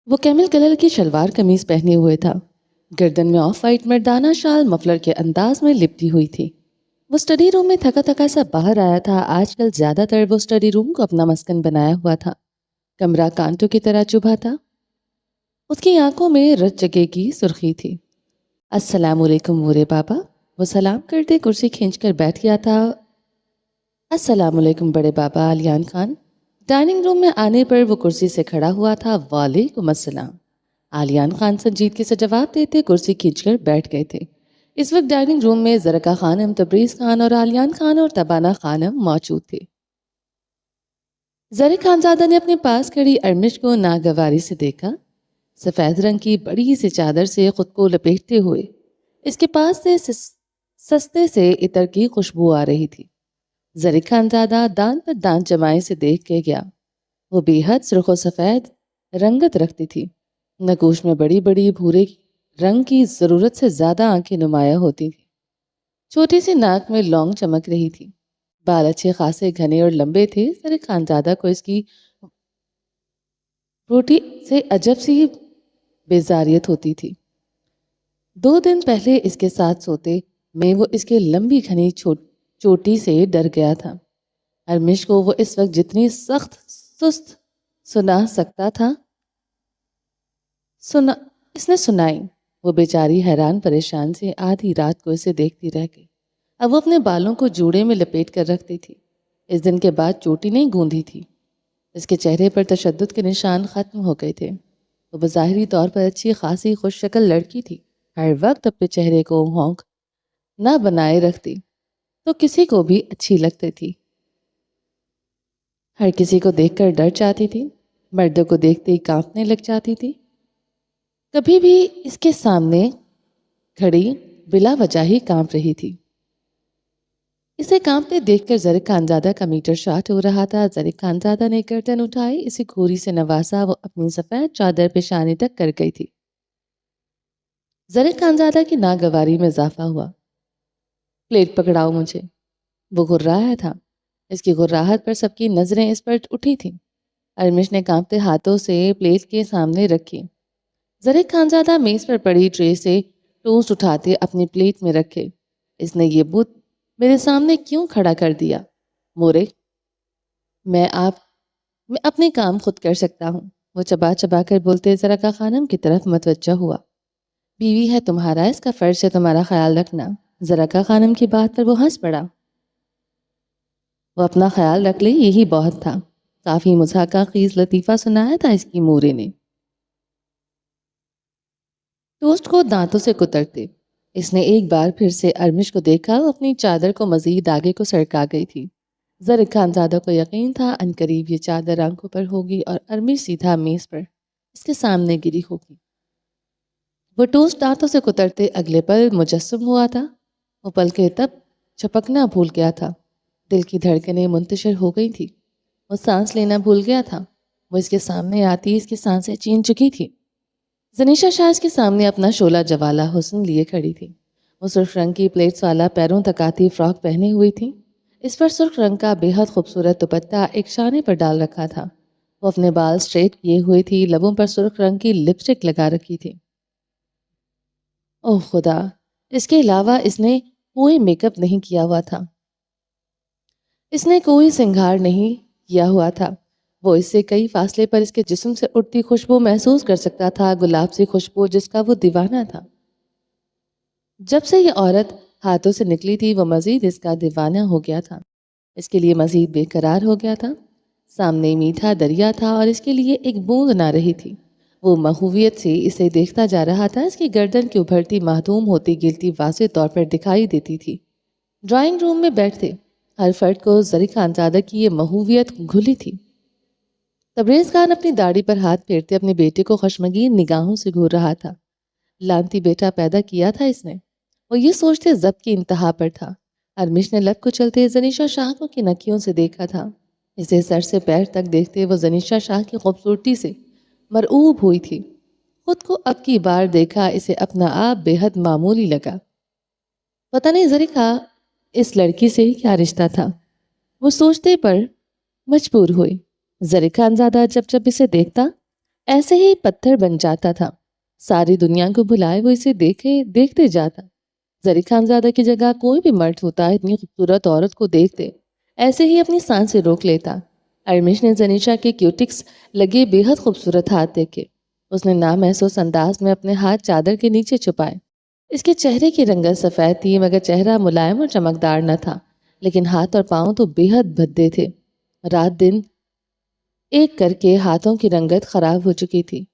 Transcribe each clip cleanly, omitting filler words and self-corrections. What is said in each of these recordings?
وہ camel colour کی شلوار قمیض پہنے ہوئے تھا، گردن میں آف وائٹ مردانہ شال مفلر کے انداز میں لپٹی ہوئی تھی۔ وہ اسٹڈی روم میں تھکا تھکا سا باہر آیا تھا۔ آج کل زیادہ تر وہ اسٹڈی روم کو اپنا مسکن بنایا ہوا تھا۔ کمرہ کانٹوں کی طرح چبھا تھا۔ اس کی آنکھوں میں رت جگہ کی سرخی تھی۔ السلام علیکم مورے بابا، وہ سلام کرتے کرسی کھینچ کر بیٹھ گیا تھا۔ السلام علیکم بڑے بابا علیان خان۔ ڈائننگ روم میں آنے پر وہ کرسی سے کھڑا ہوا تھا۔ وعلیکم السلام، علیان خان سنجیدگی سے جواب دیتے کرسی کھینچ کر بیٹھ گئے تھے۔ اس وقت ڈائننگ روم میں زرکا خانم، تبریز خان اور علیان خان اور تبانہ خانم موجود تھے۔ زرک خانزادہ نے اپنے پاس کھڑی ارمش کو ناگواری سے دیکھا۔ سفید رنگ کی بڑی سی چادر سے خود کو لپیٹتے ہوئے اس کے پاس سے سستے سے عطر کی خوشبو آ رہی تھی۔ زرک خانزادہ دان پر دان جمائے سے دیکھ کے گیا۔ وہ بے حد سرخ و سفید رنگت رکھتی تھی۔ نگوش میں بڑی بڑی بھورے رنگ کی ضرورت سے زیادہ آنکھیں نمایاں ہوتی تھی۔ چھوٹی سی ناک میں لونگ چمک رہی تھی۔ بال اچھے خاصے گھنے اور لمبے تھے۔ زرک خانزادہ کو اس کی روٹی سے عجب سی بیزاریت ہوتی تھی۔ 2 دن پہلے اس کے ساتھ سوتے میں وہ اس کے لمبی گھنی چوٹی سے ڈر گیا تھا۔ ارمش کو وہ اس وقت جتنی سخت سست سنا سکتا تھا اس نے سنائی۔ وہ بیچاری حیران پریشان سے آدھی رات کو اسے دیکھتی رہ گئی۔ اب وہ اپنے بالوں کو جوڑے میں لپیٹ کر رکھتی تھی۔ اس دن کے بعد چوٹی نہیں گوندھی تھی۔ اس کے چہرے پر تشدد کے نشان ختم ہو گئے تھے۔ وہ بظاہری طور پر اچھی خاصی خوش شکل لڑکی تھی۔ ہر وقت اپنے چہرے کو ہونک نہ بنائے رکھتی تو کسی کو بھی اچھی لگتی تھی۔ ہر کسی کو دیکھ کر ڈر جاتی تھی۔ مردوں کو دیکھتے ہی کانپنے لگ جاتی تھی۔ کبھی بھی اس کے سامنے کھڑی بلا وجہ ہی کانپ رہی تھی۔ اسے کانپتے دیکھ کر زرک خانزادہ کا میٹر شارٹ ہو رہا تھا۔ زرک خانزادہ نے گردن اٹھائی، اسے گھوری سے نوازا۔ وہ اپنی سفید چادر پیشانی تک کر گئی تھی۔ زرک خانزادہ کی ناگواری میں اضافہ ہوا۔ پلیٹ پکڑاؤ مجھے، وہ گھررایا تھا۔ اس کی گھرراہٹ پر سب کی نظریں اس پر اٹھی تھیں۔ ارمش نے کانپتے ہاتھوں سے پلیٹ کے سامنے رکھی۔ زرک خانزادہ میز پر پڑی ٹرے سے ٹوسٹ اٹھاتے اپنی پلیٹ میں رکھے۔ اس نے یہ بت میرے سامنے کیوں کھڑا کر دیا؟ مورے، میں اپنے کام خود کر سکتا ہوں، وہ چبا چبا کر بولتے زرکا خانم کی طرف متوجہ ہوا۔ بیوی ہے تمہارا، اس کا فرض ہے تمہارا خیال رکھنا۔ زرکا خانم کی بات پر وہ ہنس پڑا۔ وہ اپنا خیال رکھ لے، یہی بہت تھا۔ کافی مضحکہ خیز لطیفہ سنایا تھا اس کی مورے نے۔ ٹوسٹ کو دانتوں سے کترتے اس نے ایک بار پھر سے ارمش کو دیکھا۔ وہ اپنی چادر کو مزید آگے کو سرکا گئی تھی۔ زرک خانزادہ کو یقین تھا عنقریب یہ چادر آنکھوں پر ہوگی اور ارمش سیدھا میز پر اس کے سامنے گری ہوگی۔ وہ ٹوسٹ دانتوں سے کترتے اگلے پل مجسم ہوا تھا۔ وہ پلکیں تب چھپکنا بھول گیا تھا۔ دل کی دھڑکنیں منتشر ہو گئی تھی۔ وہ سانس لینا بھول گیا تھا۔ وہ اس کے سامنے آتی اس کی سانسیں چین چکی تھی۔ زنیشا شاہ اس کے سامنے اپنا شعلہ جوالا حسن لیے کھڑی تھی۔ وہ سرخ رنگ کی پلیٹس والا پیروں تک آتی فراک پہنے ہوئی تھی۔ اس پر سرخ رنگ کا بے حد خوبصورت دوپٹہ ایک شانے پر ڈال رکھا تھا۔ وہ اپنے بال سٹریٹ کیے ہوئی تھی، لبوں پر سرخ رنگ کی لپسٹک لگا رکھی تھی۔ اوہ خدا، اس کے علاوہ اس نے کوئی میک اپ نہیں کیا ہوا تھا۔ اس نے کوئی سنگھار نہیں کیا ہوا تھا۔ وہ اس سے کئی فاصلے پر اس کے جسم سے اٹھتی خوشبو محسوس کر سکتا تھا، گلاب سی خوشبو جس کا وہ دیوانہ تھا۔ جب سے یہ عورت ہاتھوں سے نکلی تھی وہ مزید اس کا دیوانہ ہو گیا تھا، اس کے لیے مزید بے قرار ہو گیا تھا۔ سامنے میٹھا دریا تھا اور اس کے لیے ایک بوند نہ رہی تھی۔ وہ محویت سے اسے دیکھتا جا رہا تھا۔ اس کی گردن کی ابھرتی معدوم ہوتی گلتی واضح طور پر دکھائی دیتی تھی۔ ڈرائنگ روم میں بیٹھتے ہر فرد کو زرک خانزادہ کی یہ محویت گھلی تھی۔ تبریز خان اپنی داڑھی پر ہاتھ پھیرتے اپنے بیٹے کو خشمگین نگاہوں سے گھور رہا تھا۔ لانتی بیٹا پیدا کیا تھا اس نے، وہ یہ سوچتے ضبط کی انتہا پر تھا۔ ارمش نے لب کو چلتے زنیشا شاہ کو کی نکیوں سے دیکھا تھا۔ اسے سر سے پیر تک دیکھتے وہ زنیشا شاہ کی خوبصورتی سے مرعوب ہوئی تھی۔ خود کو اب کی بار دیکھا اسے اپنا آپ بے حد معمولی لگا۔ پتہ نہیں زریکا اس لڑکی سے کیا رشتہ تھا، وہ سوچتے پر مجبور ہوئی۔ زرک خانزادہ جب اسے دیکھتا ایسے ہی پتھر بن جاتا تھا۔ ساری دنیا کو بھلائے وہ اسے دیکھتے جاتا۔ زری خانزادہ کی جگہ کوئی بھی مرد ہوتا اتنی خوبصورت عورت کو دیکھتے ایسے ہی اپنی سانسیں روک لیتا۔ ارمش نے زنیشا کے کیوٹکس لگے بے حد خوبصورت ہاتھ دیکھے۔ اس نے نامحسوس انداز میں اپنے ہاتھ چادر کے نیچے چھپائے۔ اس کے چہرے کی رنگت سفید تھی مگر چہرہ ملائم اور چمکدار نہ تھا، لیکن ہاتھ اور پاؤں تو بے حد بھدے تھے۔ رات دن ایک کر کے ہاتھوں کی رنگت خراب ہو چکی تھی،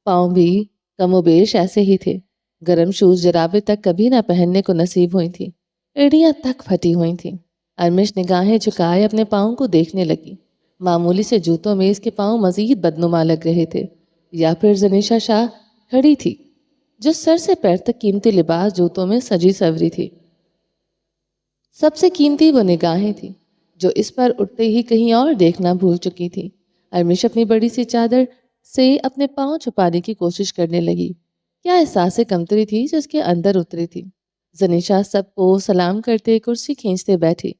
پاؤں بھی کم و بیش ایسے ہی تھے۔ گرم شوز جرابیں تک کبھی نہ پہننے کو نصیب ہوئی تھی، ایڑیاں تک پھٹی ہوئی تھیں۔ ارمش نگاہیں جھکائے اپنے پاؤں کو دیکھنے لگی۔ معمولی سے جوتوں میں اس کے پاؤں مزید بدنما لگ رہے تھے، یا پھر زنیشا شاہ کھڑی تھی جو سر سے پیر تک قیمتی لباس جوتوں میں سجی سوری تھی۔ سب سے قیمتی وہ نگاہیں تھی جو اس پر اٹھتے ہی کہیں اور دیکھنا بھول چکی تھی۔ ارمش اپنی بڑی سی چادر سے اپنے پاؤں چھپانے کی کوشش کرنے لگی۔ کیا احساس کمتری تھی جو اس کے اندر اتری تھی۔ زنیشا سب کو سلام کرتے کرسی کھینچتے بیٹھی۔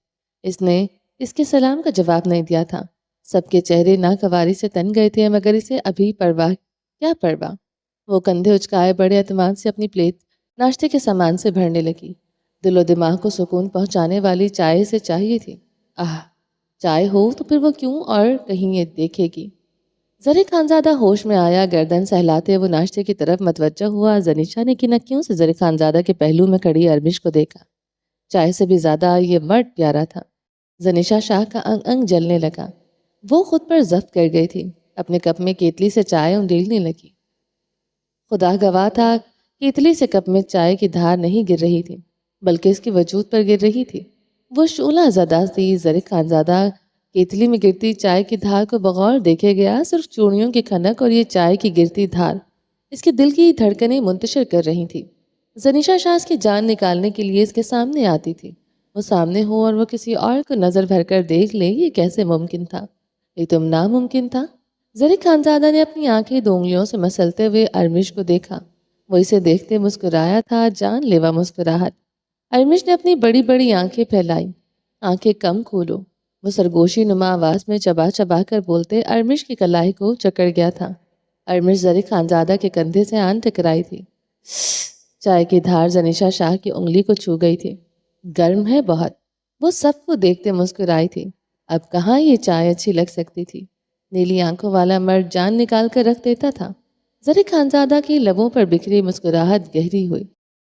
اس نے اس کے سلام کا جواب نہیں دیا تھا۔ سب کے چہرے ناگواری سے تن گئے تھے مگر اسے ابھی پرواہ کیا پرواہ۔ وہ کندھے اچکائے بڑے اعتماد سے اپنی پلیٹ ناشتے کے سامان سے بھرنے لگی۔ دل و دماغ کو سکون پہنچانے والی چائے سے چاہیے تھی۔ چائے ہو تو پھر وہ کیوں اور کہیں یہ دیکھے گی۔ زری خانزادہ ہوش میں آیا، گردن سہلاتے وہ ناشتے کی طرف متوجہ ہوا۔ زنیشا نے کنکیوں سے زری خانزادہ کے پہلو میں کھڑی ارمش کو دیکھا۔ چائے سے بھی زیادہ یہ مرد پیارا تھا۔ زنیشا شاہ کا انگ انگ جلنے لگا۔ وہ خود پر ضبط کر گئی تھی، اپنے کپ میں کیتلی سے چائے انڈیلنے لگی۔ خدا گواہ تھا، کیتلی سے کپ میں چائے کی دھار نہیں گر رہی تھی بلکہ اس کے وجود پر گر رہی تھی۔ وہ شعلہ زدہ تھی۔ زری خانزادہ کیتلی میں گرتی چائے کی دھار کو بغور دیکھے گیا۔ صرف چوڑیوں کی کھنک اور یہ چائے کی گرتی دھار اس کے دل کی دھڑکنیں منتشر کر رہی تھی۔ زنیشا شاہ اس کی جان نکالنے کے لیے اس کے سامنے آتی تھی۔ وہ سامنے ہو اور وہ کسی اور کو نظر بھر کر دیکھ لے، یہ کیسے ممکن تھا؟ یہ تو ناممکن تھا۔ زری خانزادہ نے اپنی آنکھیں 2 انگلیوں سے مسلتے ہوئے ارمش کو دیکھا۔ وہ اسے دیکھتے مسکرایا تھا، جان لیوا مسکراہٹ۔ ارمش نے اپنی بڑی بڑی آنکھیں پھیلائی۔ آنکھیں کم کھولو، وہ سرگوشی نما آواز میں چبا چبا کر بولتے ارمش کی کلائی کو جکڑ گیا تھا۔ ارمش زری خانزادہ کے کندھے سے آن ٹکرائی تھی۔ چائے کی دھار زنیشا شاہ کی انگلی کو چھو گئی تھی۔ گرم ہے بہت۔ وہ سب کو دیکھتے مسکرائی تھی۔ اب کہاں یہ چائے اچھی لگ سکتی تھی؟ نیلی آنکھوں والا مرد جان نکال کر رکھ دیتا تھا۔ زری خانزادہ کی لبوں پر بکھری مسکراہٹ گہری ہوئی۔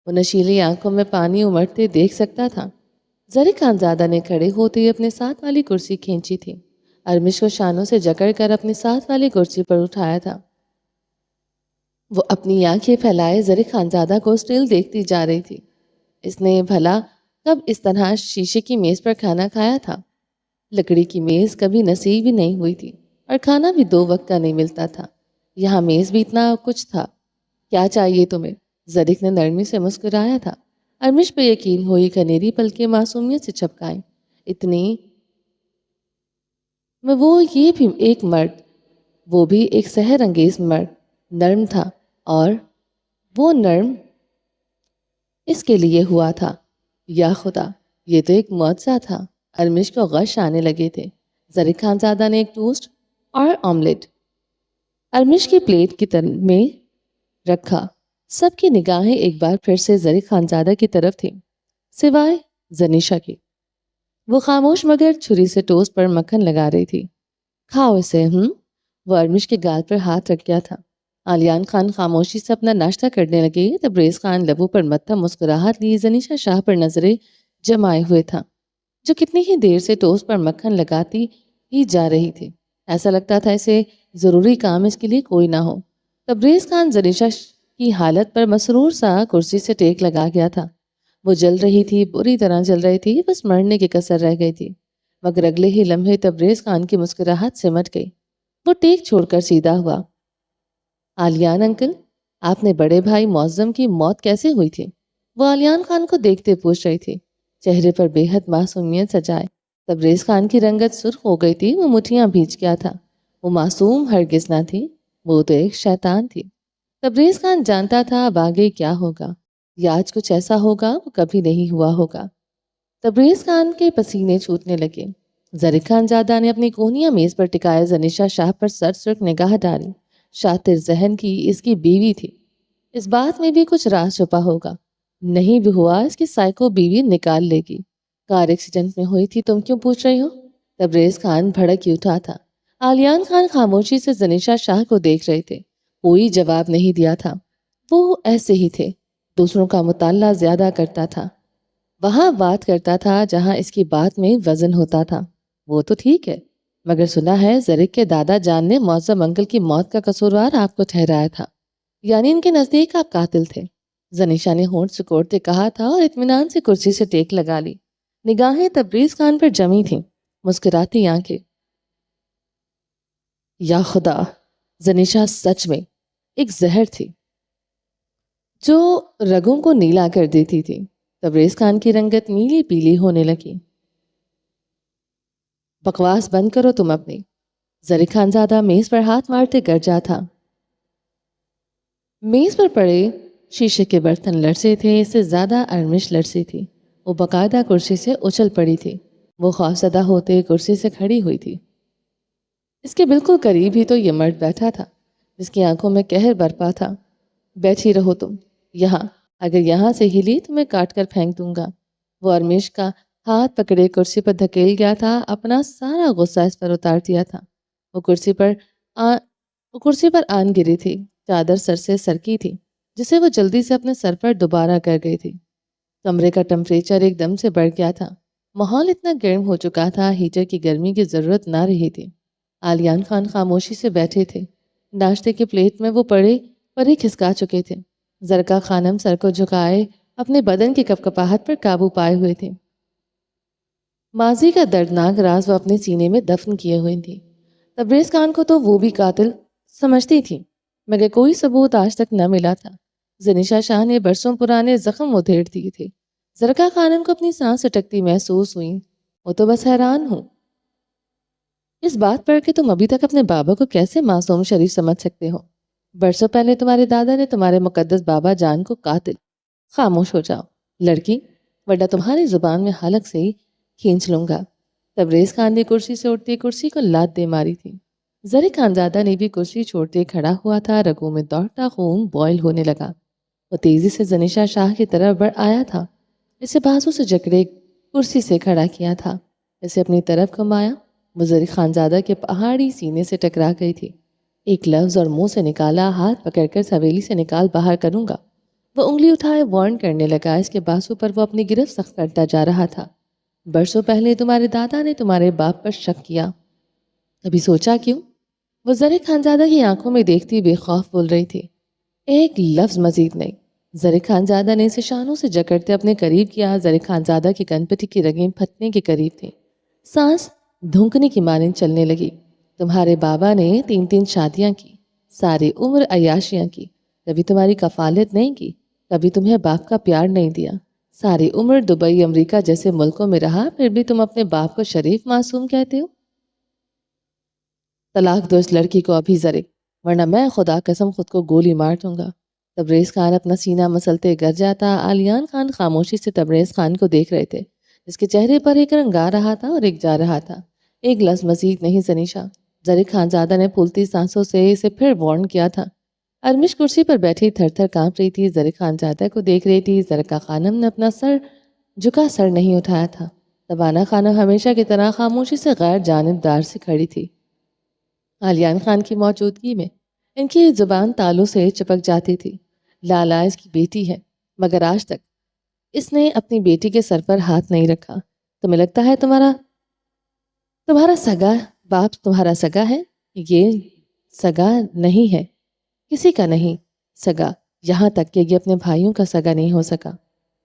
وہ نشیلی آنکھوں میں پانی امڑتے دیکھ سکتا تھا۔ زری خانزادہ نے کھڑے ہوتے ہی اپنے ساتھ والی کرسی کھینچی تھی۔ ارمش کو شانوں سے جکڑ کر اپنی ساتھ والی کرسی پر اٹھایا تھا۔ وہ اپنی آنکھیں پھیلائے زری خانزادہ کو اسٹل دیکھتی جا رہی تھی۔ اس نے بھلا کب اس طرح شیشے کی میز پر کھانا کھایا تھا؟ لکڑی کی میز کبھی نصیب ہی نہیں ہوئی تھی اور کھانا بھی 2 وقت کا نہیں ملتا تھا۔ یہاں میز بھی اتنا کچھ تھا۔ کیا چاہیے تمہیں؟ زریق نے نرمی سے مسکرایا تھا۔ ارمش پہ یقین ہوئی، گھنیری پلکیں معصومیت سے چھپکائیں۔ اتنی میں وہ یہ بھی ایک مرد، وہ بھی ایک سحر انگیز مرد، نرم تھا، اور وہ نرم اس کے لیے ہوا تھا۔ یا خدا، یہ تو ایک معجزہ تھا۔ ارمش کو غش آنے لگے تھے۔ زری خانزادہ نے ایک ٹوسٹ اور آملیٹ ارمش کی پلیٹ کی میں رکھا۔ سب کی نگاہیں ایک بار پھر سے زری خانزادہ کی طرف تھیں، سوائے زنیشا کی۔ وہ خاموش مگر چھری سے ٹوسٹ پر مکھن لگا رہی تھی۔ کھاؤ اسے۔ وہ ارمش کے گال پر ہاتھ رکھ گیا تھا۔ آلیان خان خاموشی سے اپنا ناشتہ کرنے لگے۔ تبریز خان لبوں پر متھا مسکراہٹ لی زنیشا شاہ پر نظریں جمائے ہوئے تھا، جو کتنی ہی دیر سے ٹوسٹ پر مکھن لگاتی ہی جا رہی تھی۔ ایسا لگتا تھا اسے ضروری کام اس کے لیے کوئی نہ ہو۔ تبریز خان زنیشا کی حالت پر مسرور سا کرسی سے ٹیک لگا گیا تھا۔ وہ جل رہی تھی، بری طرح جل رہی تھی، بس مرنے کی کسر رہ گئی تھی۔ مگر اگلے ہی لمحے تبریز خان کی مسکراہٹ سمٹ گئی۔ وہ ٹیک چھوڑ کر سیدھا ہوا۔ آلیان انکل، آپ نے بڑے بھائی معظم کی موت کیسے ہوئی تھی؟ وہ آلیان خان کو دیکھتے پوچھ رہی تھی، چہرے پر بے حد معصومیت سجائے۔ تبریز خان کی رنگت سرخ ہو گئی تھی، وہ مٹھیاں بھیج گیا تھا۔ وہ معصوم ہرگز نہ تھی، وہ تو ایک شیطان تھی۔ تبریز خان جانتا تھا اب آگے کیا ہوگا، یا آج کچھ ایسا ہوگا وہ کبھی نہیں ہوا ہوگا۔ تبریز خان کے پسینے چھوٹنے لگے۔ زری خانزادہ نے اپنی کونیاں میز پر ٹکائے زنیشا شاہ پر سر سرخ نگاہ ڈالی۔ شاطر ذہن کی اس کی بیوی تھی۔ اس بات میں بھی کچھ راز چھپا ہوگا۔ نہیں بھی ہوا اس کی سائیکو بیوی نکال لے گی۔ کار ایکسیڈنٹ میں ہوئی تھی، تم کیوں پوچھ رہی ہو؟ تبریز خان بھڑک ہی اٹھا تھا۔ آلیان خان خاموشی سے زنیشا شاہ کو دیکھ رہے تھے۔ کوئی جواب نہیں دیا تھا۔ وہ ایسے ہی تھے، دوسروں کا مطالعہ زیادہ کرتا تھا، وہاں بات کرتا تھا جہاں اس کی بات میں وزن ہوتا تھا۔ وہ تو ٹھیک ہے، مگر سنا ہے زرک کے دادا جان نے معظم انکل کی موت کا قصوروار آپ کو ٹھہرایا تھا، یعنی ان کے نزدیک آپ قاتل تھے۔ زنیشا نے ہونٹ سکوڑتے کہا تھا اور اطمینان سے کرسی سے ٹیک لگا لی۔ نگاہیں تبریز خان پر جمی تھیں، مسکراتی آنکھیں۔ یا خدا، زنیشا سچ میں ایک زہر تھی جو رگوں کو نیلا کر دیتی تھی۔ تبریز خان کی رنگت نیلی پیلی ہونے لگی۔ بکواس بند کرو تم اپنی۔ زرک خانزادہ میز پر ہاتھ مارتے گرجا تھا۔ میز پر پڑے شیشے کے برتن لرزے تھے، اس سے زیادہ ارمش لرزی تھی۔ وہ باقاعدہ کرسی سے اچھل پڑی تھی۔ وہ خوفزدہ ہوتے کرسی سے کھڑی ہوئی تھی۔ اس کے بالکل قریب ہی تو یہ مرد بیٹھا تھا جس کی آنکھوں میں قہر برپا تھا۔ بیٹھی رہو تم یہاں، اگر یہاں سے ہلی تو میں کاٹ کر پھینک دوں گا۔ وہ ارمیش کا ہاتھ پکڑے کرسی پر دھکیل گیا تھا، اپنا سارا غصہ اس پر اتار دیا تھا۔ وہ کرسی پر آن گری تھی، چادر سر سے سرکی تھی جسے وہ جلدی سے اپنے سر پر دوبارہ کر گئی تھی۔ کمرے کا ٹمپریچر ایک دم سے بڑھ گیا تھا۔ ماحول اتنا گرم ہو چکا تھا، ہیٹر کی گرمی کی ضرورت نہ رہی تھی۔ آلیان خان خاموشی سے بیٹھے تھے۔ ناشتے کے پلیٹ میں وہ پڑے کھسکا چکے تھے۔ زرکا خانم سر کو جھکائے اپنے بدن کی کپکپاہٹ پر قابو پائے ہوئے تھے۔ ماضی کا دردناک راز وہ اپنے سینے میں دفن کیے ہوئے تھی۔ تبریز خان کو تو وہ بھی قاتل سمجھتی تھی، مگر کوئی ثبوت آج تک نہ ملا تھا۔ زنیشا شاہ نے برسوں پرانے زخم ادھیڑ دیے تھے۔ زرکا خانم کو اپنی سانس اٹکتی محسوس ہوئی۔ وہ تو بس حیران ہوں اس بات پر کہ تم ابھی تک اپنے بابا کو کیسے معصوم شریف سمجھ سکتے ہو۔ برسوں پہلے تمہارے دادا نے تمہارے مقدس بابا جان کو قاتل۔ خاموش ہو جاؤ لڑکی، ورنہ تمہاری زبان میں حلق سے ہی کھینچ لوں گا۔ تبریز خان نے کرسی سے اٹھتی کرسی کو لات دے ماری تھی۔ زرک خانزادہ نے بھی کرسی چھوڑتے کھڑا ہوا تھا، رگوں میں دوڑتا خون بوائل ہونے لگا۔ وہ تیزی سے زنیشا شاہ کی طرف بڑھ آیا تھا، اسے بازو سے جکڑے کرسی سے کھڑا کیا تھا، اسے اپنی طرف گھمایا۔ وہ زرک خانزادہ کے پہاڑی سینے سے ٹکرا گئی تھی۔ ایک لفظ اور منہ سے نکالا، ہاتھ پکڑ کر حویلی سے نکال باہر کروں گا۔ وہ انگلی اٹھائے وارن کرنے لگا، اس کے بازو پر وہ اپنی گرفت سخت کرتا جا رہا تھا۔ برسوں پہلے تمہارے دادا نے تمہارے باپ پر شک کیا، ابھی سوچا کیوں؟ وہ زرک خانزادہ کی آنکھوں میں دیکھتی بے خوف بول رہی تھی۔ ایک لفظ مزید نہیں۔ زرک خانزادہ نے اسے شانوں سے جکڑتے اپنے قریب کیا۔ زرک خانزادہ کی کن پٹی کی رگیں پھٹنے کے قریب تھیں، سانس دھونکنے کی مانند چلنے لگی۔ تمہارے بابا نے 3 شادیاں کی، ساری عمر عیاشیاں کی، کبھی تمہاری کفالت نہیں کی، کبھی تمہیں باپ کا پیار نہیں دیا، ساری عمر دبئی امریکہ جیسے ملکوں میں رہا، پھر بھی تم اپنے باپ کو شریف معصوم کہتے ہو۔ طلاق دو اس لڑکی کو ابھی زرک، ورنہ میں خدا قسم خود کو گولی مار دوں گا۔ تبریز خان اپنا سینہ مسلتے گر جاتا۔ آلیان خان خاموشی سے تبریز خان کو دیکھ رہے تھے، جس کے چہرے پر ایک رنگ آ رہا تھا اور ایک جا رہا تھا۔ ایک لفظ مزید نہیں زنیشا۔ زرک خانزادہ نے پھولتی سانسوں سے اسے پھر وارن کیا تھا۔ ارمش کرسی پر بیٹھی تھر تھر کانپ رہی تھی، زرک خانزادہ کو دیکھ رہی تھی۔ زرکا خانم نے اپنا سر نہیں اٹھایا تھا۔ تبانہ خانم ہمیشہ کی طرح خاموشی سے غیر جانبدار سے کھڑی تھی۔ آلیان خان کی موجودگی میں ان کی زبان تالوں سے چپک جاتی تھی۔ لالا اس کی بیٹی ہے، مگر آج تک اس نے اپنی بیٹی کے سر پر ہاتھ نہیں رکھا۔ تمہیں لگتا ہے تمہارا سگا باپ تمہارا سگا ہے؟ یہ سگا نہیں ہے، کسی کا نہیں سگا، یہاں تک کہ یہ اپنے بھائیوں کا سگا نہیں ہو سکا۔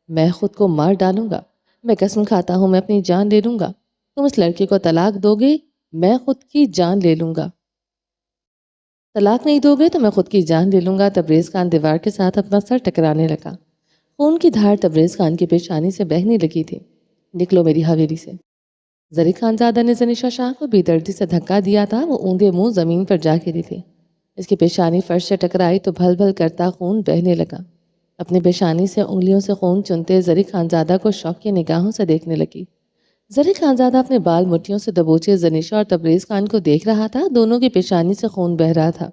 میں خود کو مار ڈالوں گا، میں قسم کھاتا ہوں میں اپنی جان لے لوں گا۔ تم اس لڑکے کو طلاق دو گے، میں خود کی جان لے لوں گا۔ طلاق نہیں دو گے تو میں خود کی جان لے لوں گا۔ تبریز خان دیوار کے ساتھ اپنا سر ٹکرانے لگا۔ خون کی دھار تبریز خان کی پیشانی سے بہنے لگی تھی۔ نکلو میری حویلی سے۔ زرک خانزادہ نے زنیشا شاہ کو بے دردی سے دھکا دیا تھا۔ وہ اوندھے منہ زمین پر جا گری تھی۔ اس کی پیشانی فرش سے ٹکرائی تو بھل بھل کرتا خون بہنے لگا۔ اپنی پیشانی سے انگلیوں سے خون چنتے زرک خانزادہ کو شوق کی نگاہوں سے دیکھنے لگی۔ زرک خانزادہ اپنے بال مٹھیوں سے دبوچے زنیشا اور تبریز خان کو دیکھ رہا تھا۔ دونوں کی پیشانی سے خون بہہ رہا تھا۔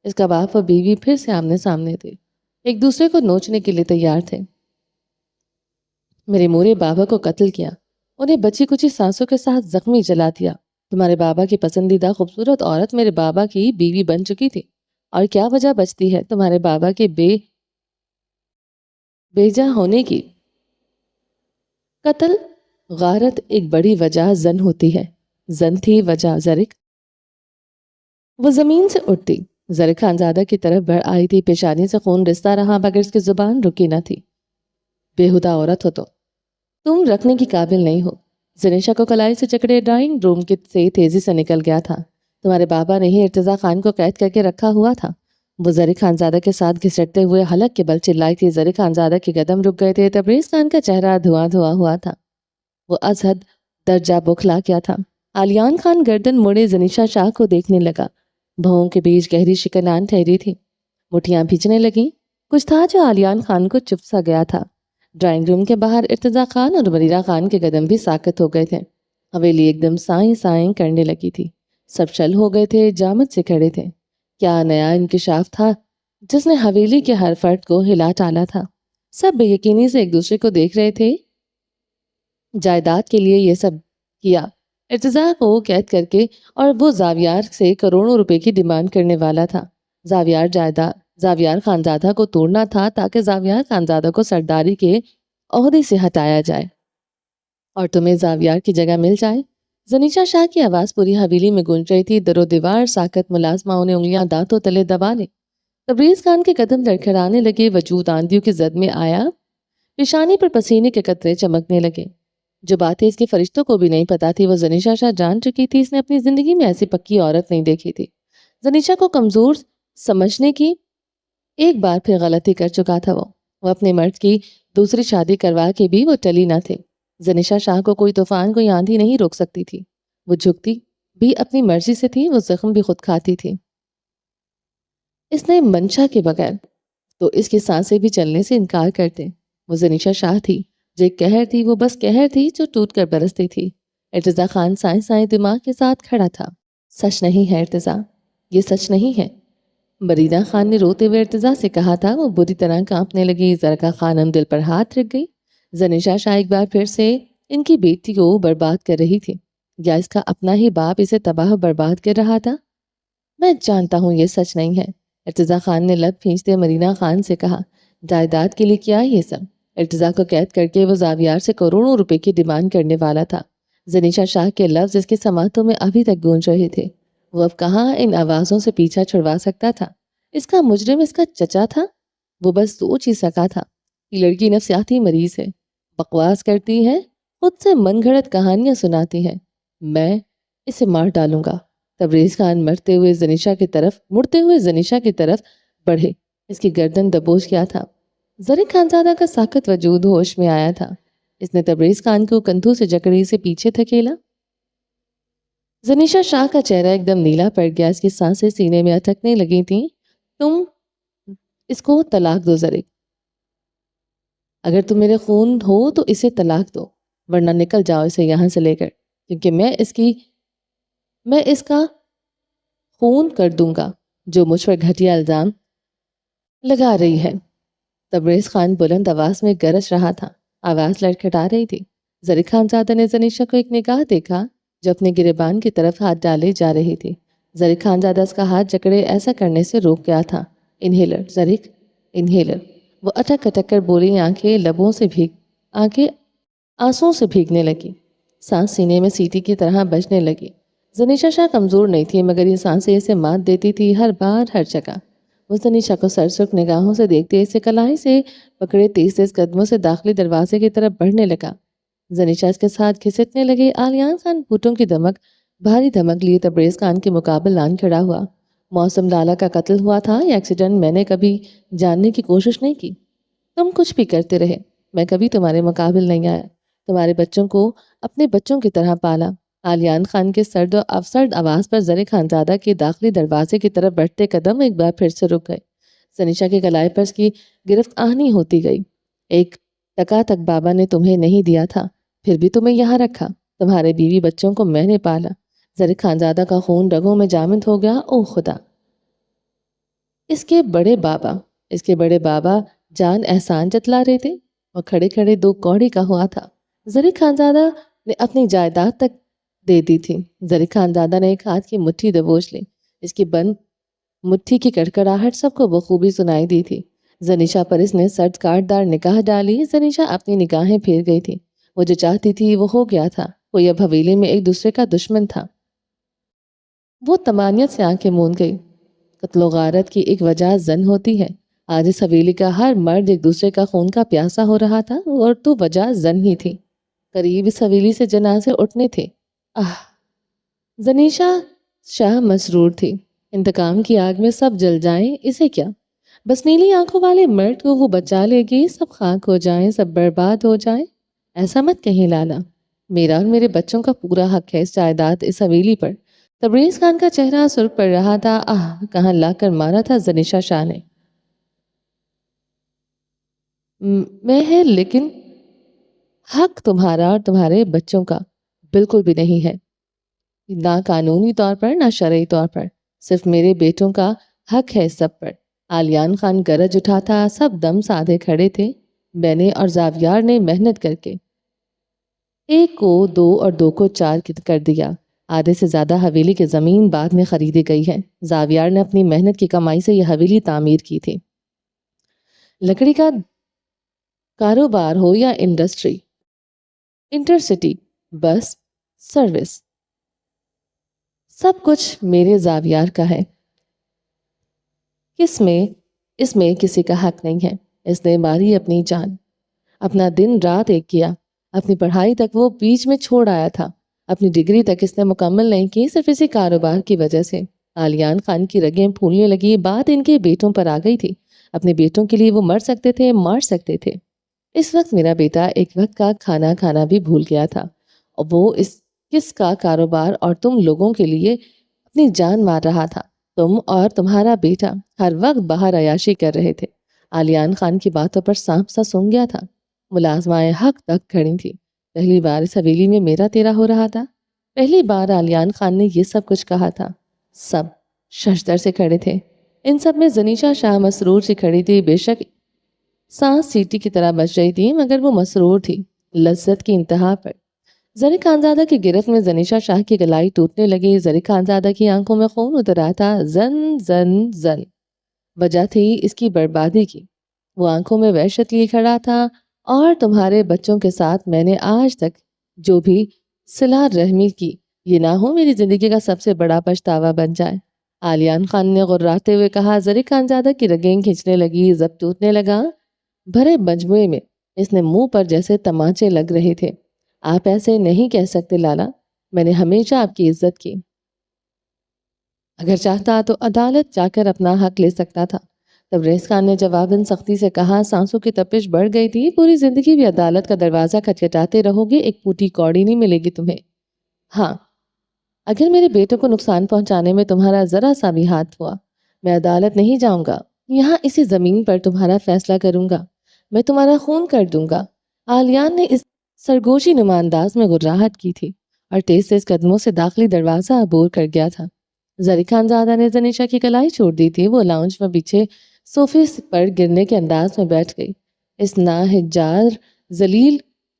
اس کا باپ اور بیوی پھر سے آمنے سامنے تھے، ایک دوسرے کو نوچنے کے لیے تیار تھے۔ میرے مورے بابا کو قتل کیا، انہیں بچی کچی سانسوں کے ساتھ زخمی جلا دیا۔ تمہارے بابا کی پسندیدہ خوبصورت عورت میرے بابا کی بیوی بن چکی تھی، اور کیا وجہ بچتی ہے تمہارے بابا کے بیجا ہونے کی؟ قتل غارت ایک بڑی وجہ زن ہوتی ہے۔ زن تھی وجہ زرک، وہ زمین سے اٹھتی، زرک خانزادہ کی طرف بڑھ آئی تھی، پیشانی سے خون رستا رہا مگر اس کی زبان رکی نہ تھی۔ بےہودہ عورت ہو تم رکھنے کی قابل نہیں ہو۔ زنیشا کو کلائی سے جکڑے ڈرائنگ روم سے تیزی سے نکل گیا تھا۔ تمہارے بابا نے ہی ارتضیٰ خان کو قید کر کے رکھا ہوا تھا۔ وہ زرک خانزادہ کے ساتھ گھسٹتے ہوئے حلق کے بل چلائی تھی۔ زرک خانزادہ کے قدم رک گئے تھے۔ تبریز خان کا چہرہ دھواں دھواں ہوا تھا، وہ از حد درجہ بوکھلا گیا تھا۔ آلیان خان گردن موڑے زنیشا شاہ کو دیکھنے لگا۔ بھوؤں کے بیچ گہری شکنان ٹھہری تھی، مٹھیاں بھیجنے لگیں۔ کچھ تھا جو آلیان خان کو چپ سا گیا تھا۔ ڈرائنگ روم کے باہر ارتضیٰ خان اور مریرہ خان کے قدم بھی ساکت ہو گئے تھے۔ حویلی ایک دم سائیں سائیں کرنے لگی تھی، سب شل ہو گئے تھے، جامد سے کھڑے تھے۔ کیا نیا انکشاف تھا جس نے حویلی کے ہر فرد کو ہلا ٹالا تھا؟ سب بے یقینی سے ایک دوسرے کو دیکھ رہے تھے۔ جائیداد کے لیے یہ سب کیا، ارتضیٰ کو قید کر کے، اور وہ زاویار سے کروڑوں روپے کی ڈیمانڈ کرنے والا تھا۔ زاویار خانزادہ کو توڑنا تھا تاکہ زاویار خانزادہ کو سرداری کے عہدے سے ہٹایا جائے اور تمہیں زاویار کی جگہ مل جائے۔ زنیشا شاہ کی آواز پوری حویلی میں گونج رہی تھی۔ در و دیوار ساکت، ملازمہ نے انگلیاں دانتوں تلے دبا لی۔ تبریز خان کے قدم لڑکھڑانے لگے، وجود آندھیوں کی زد میں آیا، پیشانی پر پسینے کے قطرے چمکنے لگے۔ جو باتیں اس کے فرشتوں کو بھی نہیں پتا تھی وہ زنیشا شاہ جان چکی تھی۔ اس نے اپنی زندگی میں ایسی پکی عورت نہیں دیکھی تھی۔ زنیشا کو کمزور سمجھنے کی ایک بار پھر غلطی کر چکا تھا۔ وہ اپنے مرد کی دوسری شادی کروا کے بھی وہ ٹلی نہ تھے۔ زنیشا شاہ کو کوئی طوفان، کوئی آندھی نہیں روک سکتی تھی۔ وہ جھکتی بھی اپنی مرضی سے تھی، وہ زخم بھی خود کھاتی تھی۔ اس نے منشا کے بغیر تو اس کی سانسیں بھی چلنے سے انکار کرتے۔ وہ زنیشا شاہ تھی جو ایک قہر تھی، وہ بس قہر تھی جو ٹوٹ کر برستی تھی۔ ارتضیٰ خان سائیں سائیں دماغ کے ساتھ کھڑا تھا۔ سچ نہیں ہے ارتضیٰ، یہ سچ نہیں ہے، مریرہ خان نے روتے ہوئے ارتضیٰ سے کہا تھا۔ وہ بری طرح کانپنے لگی۔ زرکا خانم دل پر ہاتھ رکھ گئی۔ زنیشا شاہ ایک بار پھر سے ان کی بیٹی کو برباد کر رہی تھی، یا اس کا اپنا ہی باپ اسے تباہ برباد کر رہا تھا؟ میں جانتا ہوں یہ سچ نہیں ہے، ارتضیٰ خان نے لب کھینچتے مریرہ خان سے کہا۔ جائیداد کے لیے کیا یہ سب؟ ارتضیٰ کو قید کر کے وہ زاویار سے کروڑوں روپے کی ڈیمانڈ کرنے والا تھا۔ زنیشا شاہ کے لفظ اس کے سماعتوں میں ابھی تک گونج رہے تھے۔ وہ اب کہاں ان آوازوں سے پیچھا چھڑوا سکتا تھا؟ اس کا مجرم اس کا چچا تھا؟ وہ بس سوچ ہی سکا تھا۔ یہ لڑکی نفسیاتی مریض ہے، بکواس کرتی ہے، خود سے من گھڑت کہانیاں سناتی ہے۔ میں اسے مار ڈالوں گا۔ تبریز خان مڑتے ہوئے زنیشا کی طرف بڑھے، اس کی گردن دبوچ گیا تھا۔ زرک خانزادہ کا ساکت وجود ہوش میں آیا تھا۔ اس نے تبریز خان کو کندھوں سے جکڑی سے پیچھے دھکیلا۔ زنیشا شاہ کا چہرہ ایک دم نیلا پڑ گیا، اس کی سانسیں سینے میں اٹکنے لگی تھیں۔ تم اس کو طلاق دو زرک، اگر تم میرے خون ہو تو اسے طلاق دو، ورنہ نکل جاؤ اسے یہاں سے لے کر، کیونکہ میں اس کا خون کر دوں گا جو مجھ پر گھٹیا الزام لگا رہی ہے۔ تبریز خان بلند آواز میں گرج رہا تھا، آواز لڑکھڑا رہی تھی۔ زرک خانزادہ نے زنیشا کو ایک نگاہ دیکھا جو اپنے گریبان کی طرف ہاتھ ڈالے جا رہی تھی۔ زرک خانزادہ اس کا ہاتھ جکڑے ایسا کرنے سے روک گیا تھا۔ انہیلر زرک، انہیلر، وہ اٹک اٹک کر بولی، آنکھیں آنسوں سے بھیگنے لگی، سانس سینے میں سیٹی کی طرح بجنے لگی۔ زنیشا شاہ کمزور نہیں تھی مگر یہ سانسیں اسے مات دیتی تھی ہر بار، ہر جگہ۔ وہ زنیشا کو سرسبز نگاہوں سے دیکھتے اسے کلائی سے پکڑے تیز تیز قدموں سے داخلی دروازے کی طرف بڑھنے لگا۔ زنیشا اس کے ساتھ گھسٹنے لگے۔ آلیان خان بھوٹوں کی بھاری دھمک لیے تبریز خان کے مقابل آن کھڑا ہوا۔ موسم لالا کا قتل ہوا تھا یا ایکسیڈنٹ، میں نے کبھی جاننے کی کوشش نہیں کی۔ تم کچھ بھی کرتے رہے، میں کبھی تمہارے مقابل نہیں آیا۔ تمہارے بچوں کو اپنے بچوں کی طرح پالا۔ آلیان خان کے سرد و افسرد آواز پر زرک خانزادہ کے داخلی دروازے کی طرف بڑھتے قدم ایک بار پھر سے رک گئے۔ زنیشا کے گلائے پر اس کی گرفت آہنی ہوتی گئی۔ ایک ٹکا تک بابا نے تمہیں نہیں دیا تھا، پھر بھی تمہیں یہاں رکھا۔ تمہارے بیوی بچوں کو میں نے پالا۔ زرک خانزادہ کا خون رگوں میں جامد ہو گیا۔ او خدا! اس کے بڑے بابا جان احسان جتلا رہے تھے اور کھڑے کھڑے دو کوڑی کا ہوا تھا۔ زری خانزادہ نے اپنی جائیداد تک دے دی تھی۔ زری خانزادہ نے ایک ہاتھ کی مٹھی دبوچ لی۔ اس کی بند مٹھی کی کڑکڑاہٹ سب کو بخوبی سنائی دی تھی۔ زنیشا پر اس نے سرد کاٹدار نگاہ ڈالی۔ زنیشا اپنی نگاہیں پھیر گئی تھی۔ وہ جو چاہتی تھی وہ ہو گیا تھا۔ کوئی اب حویلی میں ایک دوسرے کا دشمن تھا۔ وہ طمانیت سے آنکھیں موند گئی۔ قتل و غارت کی ایک وجہ زن ہوتی ہے۔ آج اس حویلی کا ہر مرد ایک دوسرے کا خون کا پیاسا ہو رہا تھا اور تو وجہ زن ہی تھی۔ قریب اس حویلی سے جنازے اٹھنے تھے۔ زنیشا شاہ مسرور تھی۔ انتقام کی آگ میں سب جل جائیں اسے کیا، بس نیلی آنکھوں والے مرد کو وہ بچا لے گی، سب خاک ہو جائیں، سب برباد ہو جائیں۔ ایسا مت کہیں لالا، میرا اور میرے بچوں کا پورا حق ہے اس جائیداد، اس حویلی پر۔ تبریز خان کا چہرہ سرخ پڑ رہا تھا۔ کہاں لا کر مارا تھا زنیشا شاہ نے؟ میں ہے، لیکن حق تمہارا اور تمہارے بچوں کا بالکل بھی نہیں ہے، نہ قانونی طور پر نہ شرعی طور پر۔ صرف میرے بیٹوں کا حق ہے سب پر۔ آلیان خان گرج اٹھا تھا۔ سب دم سادھے کھڑے تھے۔ میں نے اور زاویار نے محنت کر کے 1 کو 2 اور 2 کو 4 کر دیا۔ آدھے سے زیادہ حویلی کی زمین بعد میں خریدی گئی ہے۔ زاویار نے اپنی محنت کی کمائی سے یہ حویلی تعمیر کی تھی۔ لکڑی کا کاروبار ہو یا انڈسٹری، انٹرسٹی، بس، سروس، سب کچھ میرے زاویار کا ہے۔ اس میں کسی کا حق نہیں ہے۔ اس نے ماری اپنی جان، اپنا دن رات ایک کیا۔ اپنی پڑھائی تک وہ بیچ میں چھوڑ آیا تھا۔ اپنی ڈگری تک اس نے مکمل نہیں کی، صرف اسی کاروبار کی وجہ سے۔ آلیان خان کی رگیں پھولنے لگی۔ بات ان کے بیٹوں پر آ گئی تھی۔ اپنے بیٹوں کے لیے وہ مر سکتے تھے، مار سکتے تھے۔ اس وقت میرا بیٹا ایک وقت کا کھانا کھانا بھی بھول گیا تھا، اور وہ کس کا کاروبار اور تم لوگوں کے لیے اپنی جان مار رہا تھا۔ تم اور تمہارا بیٹا ہر وقت باہر عیاشی کر رہے تھے۔ آلیان خان کی باتوں پر سانپ سا سونگ گیا تھا۔ ملازمائیں حق تک کھڑی تھی۔ پہلی بار اس حویلی میں میرا تیرا ہو رہا تھا۔ پہلی بار آلیان خان نے یہ سب کچھ کہا تھا۔ سب ششدر سے کھڑے تھے۔ ان سب میں زنیشا شاہ مسرور سے کھڑی تھی۔ بے شک سانس سیٹی کی طرح بچ رہی تھی، مگر وہ مسرور تھی، لذت کی انتہا پر۔ زری خانزادہ کی گرفت میں زنیشا شاہ کی گلائی ٹوٹنے لگی۔ زری خانزادہ کی آنکھوں میں خون اتر رہا تھا۔ زن زن زن وجہ تھی اس کی بربادی کی۔ وہ آنکھوں میں وحشت لیے کھڑا تھا۔ اور تمہارے بچوں کے ساتھ میں نے آج تک جو بھی صلہ رحمی کی، یہ نہ ہو میری زندگی کا سب سے بڑا پچھتاوا بن جائے۔ آلیان خان نے غراتے ہوئے کہا۔ زری خانزادہ کی رگیں کھنچنے لگی، ضبط ٹوٹنے لگا۔ بھرے مجموعے میں اس نے منہ پر جیسے تمانچے لگ رہے تھے۔ آپ ایسے نہیں کہہ سکتے لالا، میں نے ہمیشہ آپ کی عزت کی۔ اگر چاہتا تو عدالت جا کر اپنا حق لے سکتا تھا۔ تبریز خان نے جواباً سختی سے کہا۔ سانسوں کی تپش بڑھ گئی تھی۔ پوری زندگی بھی عدالت کا دروازہ کھٹکھٹاتے رہو گے، ایک پھوٹی کوڑی نہیں ملے گی تمہیں۔ ہاں، اگر میرے بیٹوں کو نقصان پہنچانے میں تمہارا ذرا سا بھی ہاتھ ہوا، میں عدالت نہیں جاؤں گا، یہاں اسی زمین پر تمہارا فیصلہ کروں گا، میں تمہارا خون کر دوں گا۔ آلیان نے اس سرگوشی نما انداز میں غراہٹ کی تھی اور تیز تیز قدموں سے داخلی دروازہ عبور کر گیا تھا۔ زری خانزادہ نے زنیشا کی کلائی چھوڑ دی تھی۔ وہ لاؤنج میں پیچھے صوفے پر گرنے کے انداز میں بیٹھ گئی۔ اس ناہجار ذلیل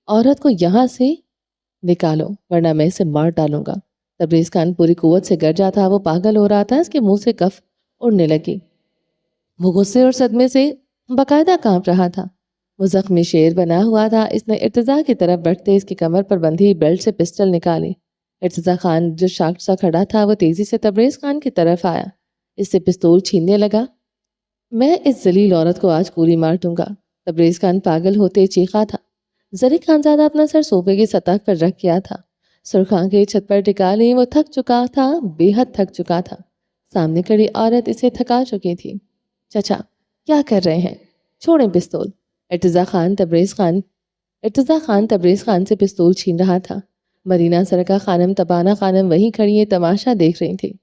عورت کو یہاں سے نکالو ورنہ میں اسے مار ڈالوں گا۔ تبریز خان پوری قوت سے گرجا تھا۔ وہ پاگل ہو رہا تھا۔ اس کے منہ سے کف اڑنے لگی۔ وہ غصے اور صدمے سے باقاعدہ کانپ رہا تھا۔ وہ زخمی شیر بنا ہوا تھا۔ اس نے ارتضیٰ کی طرف بڑھتے اس کی کمر پر بندھی بیلٹ سے پسٹل نکالی۔ ارتضیٰ خان جو شاخ سا کھڑا تھا وہ تیزی سے تبریز خان کی طرف آیا، اس سے پستول چھیننے لگا۔ میں اس ذلیل عورت کو آج پوری مار دوں گا۔ تبریز خان پاگل ہوتے چیخا تھا۔ زری خانزادہ اپنا سر صوفے کی سطح پر رکھ گیا تھا۔ سرخ آنکھیں چھت پر ٹکا لی۔ وہ تھک چکا تھا، بے حد تھک چکا تھا۔ سامنے کھڑی عورت اسے تھکا چکی تھی۔ چچا کیا کر رہے ہیں؟ چھوڑیں پستول۔ ارتضیٰ خان تبریز خان سے پستول چھین رہا تھا۔ مرینا سرکا خانم تبانہ خانم وہیں کھڑی تماشا دیکھ رہی تھی۔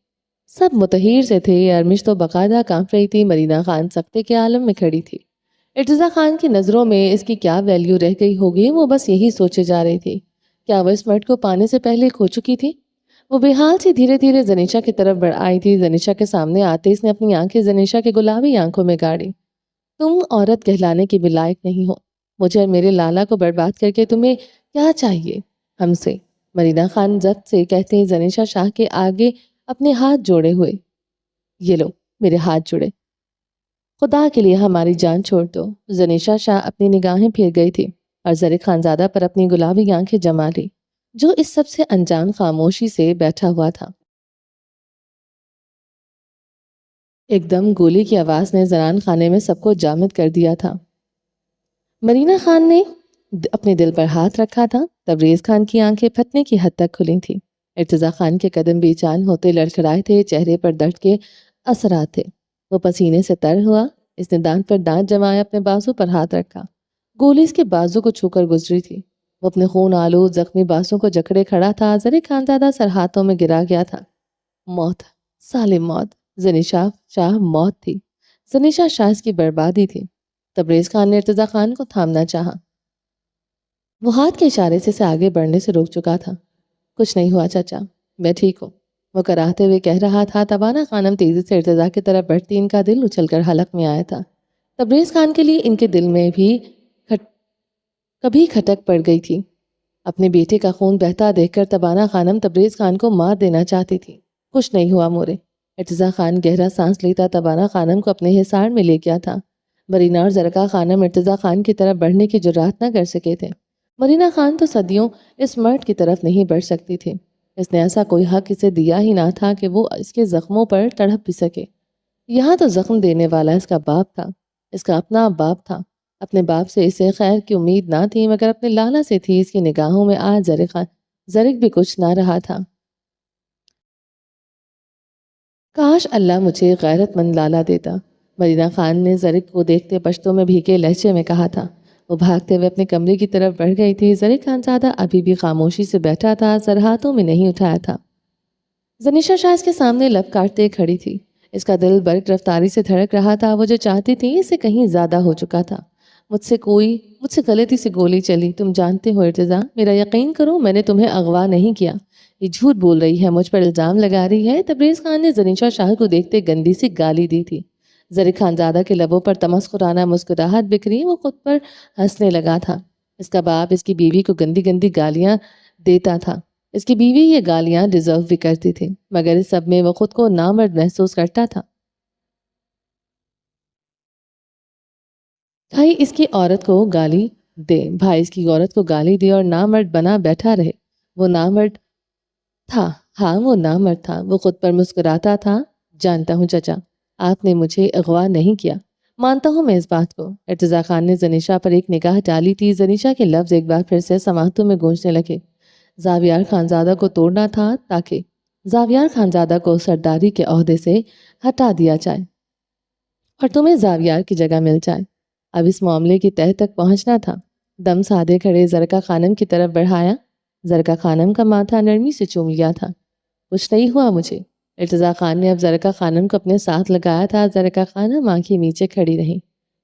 سب متحیر سے تھے۔ ارمش تو باقاعدہ کانپ رہی تھی۔ مرینا خان سکتے کے عالم میں کھڑی تھی۔ ارتضیٰ خان کی نظروں میں اس کی کیا ویلیو رہ گئی ہوگی، وہ بس یہی سوچے جا رہی تھی۔ کیا وہ اس مرد کو پانے سے پہلے کھو چکی تھی؟ وہ بے حال سی دھیرے دھیرے زنیشا کی طرف بڑھ آئی تھی۔ زنیشا کے سامنے آتے اس نے اپنی آنکھیں زنیشا کے گلابی آنکھوں میں گاڑی۔ تم عورت کہلانے کی بھی لائق نہیں ہو۔ مجھے اور میرے لالا کو برباد کر کے تمہیں کیا چاہیے ہم سے؟ مرینا خان ضبط سے کہتے ہیں زنیشا شاہ کے آگے اپنے ہاتھ جوڑے ہوئے۔ یہ لو میرے ہاتھ جڑے، خدا کے لیے ہماری جان چھوڑ دو۔ زنیشا شاہ اپنی نگاہیں پھیر گئی تھی اور زرق خانزادہ پر اپنی گلابی آنکھیں جما لی، جو اس سب سے انجان خاموشی سے بیٹھا ہوا تھا۔ ایک دم گولی کی آواز نے زنان خانے میں سب کو جامد کر دیا تھا۔ مرینا خان نے اپنے دل پر ہاتھ رکھا تھا۔ تبریز خان کی آنکھیں پھٹنے کی حد تک کھلی تھیں۔ ارتضی خان کے قدم بے چین ہوتے لڑکھڑائے تھے، چہرے پر درد کے اثرات تھے۔ وہ پسینے سے تر ہوا۔ اس نے دانت پر دانت جمائے اپنے بازو پر ہاتھ رکھا۔ گولی اس کے بازو کو چھو کر گزری تھی۔ وہ اپنے خون آلود زخمی بازو کو جکڑے کھڑا تھا۔ زرق خانزادہ سر ہاتھوں میں گرا گیا تھا۔ موت، سالم موت۔ زنیشا شاہ موت تھی۔ زنیشا شاہ اس کی بربادی تھی۔ تبریز خان نے ارتضی خان کو تھامنا چاہا۔ وہ ہاتھ کے اشارے سے اسے آگے بڑھنے سے روک چکا تھا۔ کچھ نہیں ہوا چچا، میں ٹھیک ہوں، وہ کراہتے ہوئے کہہ رہا تھا۔ تبانہ خانم تیزی سے ارتضی کی طرف بڑھتی ان کا دل اچھل کر حلق میں آیا تھا۔ تبریز خان کے لیے ان کے دل میں بھی کبھی کھٹک پڑ گئی تھی۔ اپنے بیٹے کا خون بہتا دیکھ کر تبانہ خانم تبریز خان کو مار دینا چاہتی تھی۔ کچھ نہیں ہوا مورے۔ ارتضی خان گہرا سانس لیتا تبانہ خانم کو اپنے حصار میں لے گیا تھا۔ مرینا اور زرقا خانم ارتضی خان کی طرف بڑھنے کی جرات نہ کر سکے تھے۔ مرینا خان تو صدیوں اس مرد کی طرف نہیں بڑھ سکتی تھی۔ اس نے ایسا کوئی حق اسے دیا ہی نہ تھا کہ وہ اس کے زخموں پر تڑپ بھی سکے۔ یہاں تو زخم دینے والا اس کا باپ تھا، اس کا اپنا باپ تھا۔ اپنے باپ سے اسے خیر کی امید نہ تھی، مگر اپنے لالا سے تھی۔ اس کی نگاہوں میں آج زرق بھی کچھ نہ رہا تھا۔ کاش اللہ مجھے غیرت مند لالا دیتا، مرینا خان نے زرق کو دیکھتے پشتوں میں بھیگے لہجے میں کہا تھا۔ وہ بھاگتے ہوئے اپنے کمرے کی طرف بڑھ گئی تھی۔ زرق خانزادہ ابھی بھی خاموشی سے بیٹھا تھا، سر ہاتھوں میں نہیں اٹھایا تھا۔ زنیشا شاہ اس کے سامنے لب کاٹتے کھڑی تھی۔ اس کا دل برق رفتاری سے دھڑک رہا تھا۔ وہ جو چاہتی تھی اس سے کہیں زیادہ ہو چکا تھا۔ مجھ سے غلطی سے گولی چلی، تم جانتے ہو ارتضی، میرا یقین کرو میں نے تمہیں اغوا نہیں کیا۔ یہ جھوٹ بول رہی ہے، مجھ پر الزام لگا رہی ہے۔ تبریز خان نے زنیشا شاہ کو دیکھتے گندی سی گالی دی تھی۔ زرق خانزادہ کے لبوں پر تمسخرانہ مسکراہٹ بکھری، وہ خود پر ہنسنے لگا تھا۔ اس کا باپ اس کی بیوی کو گندی گندی گالیاں دیتا تھا۔ اس کی بیوی یہ گالیاں ڈیزرو بھی کرتی تھی، مگر اس سب میں وہ خود کو نامرد محسوس کرتا تھا۔ بھائی اس کی عورت کو گالی دے، بھائی اس کی عورت کو گالی دے اور نامرد بنا بیٹھا رہے۔ وہ نامرد تھا، ہاں وہ نامرد تھا۔ وہ خود پر مسکراتا تھا۔ جانتا ہوں چچا، آپ نے مجھے اغوا نہیں کیا، مانتا ہوں میں اس بات کو۔ ارتضی خان نے زنیشا پر ایک نگاہ ڈالی تھی۔ زنیشا کے لفظ ایک بار پھر سے سماعتوں میں گونجنے لگے۔ زاویار خانزادہ کو توڑنا تھا تاکہ زاویار خانزادہ کو سرداری کے عہدے سے ہٹا دیا جائے اور تمہیں زاویار کی جگہ مل جائے۔ اب اس معاملے کی تہہ تک پہنچنا تھا۔ دم سادے کھڑے زرقا خانم کی طرف بڑھایا۔ زرقا خانم کا ماتھا نرمی سے چوم لیا تھا۔ کچھ نہیں ہوا مجھے۔ ارتضی خان نے اب زرقا خانم کو اپنے ساتھ لگایا تھا۔ زرقا خانم آنکھیں نیچے کھڑی رہی،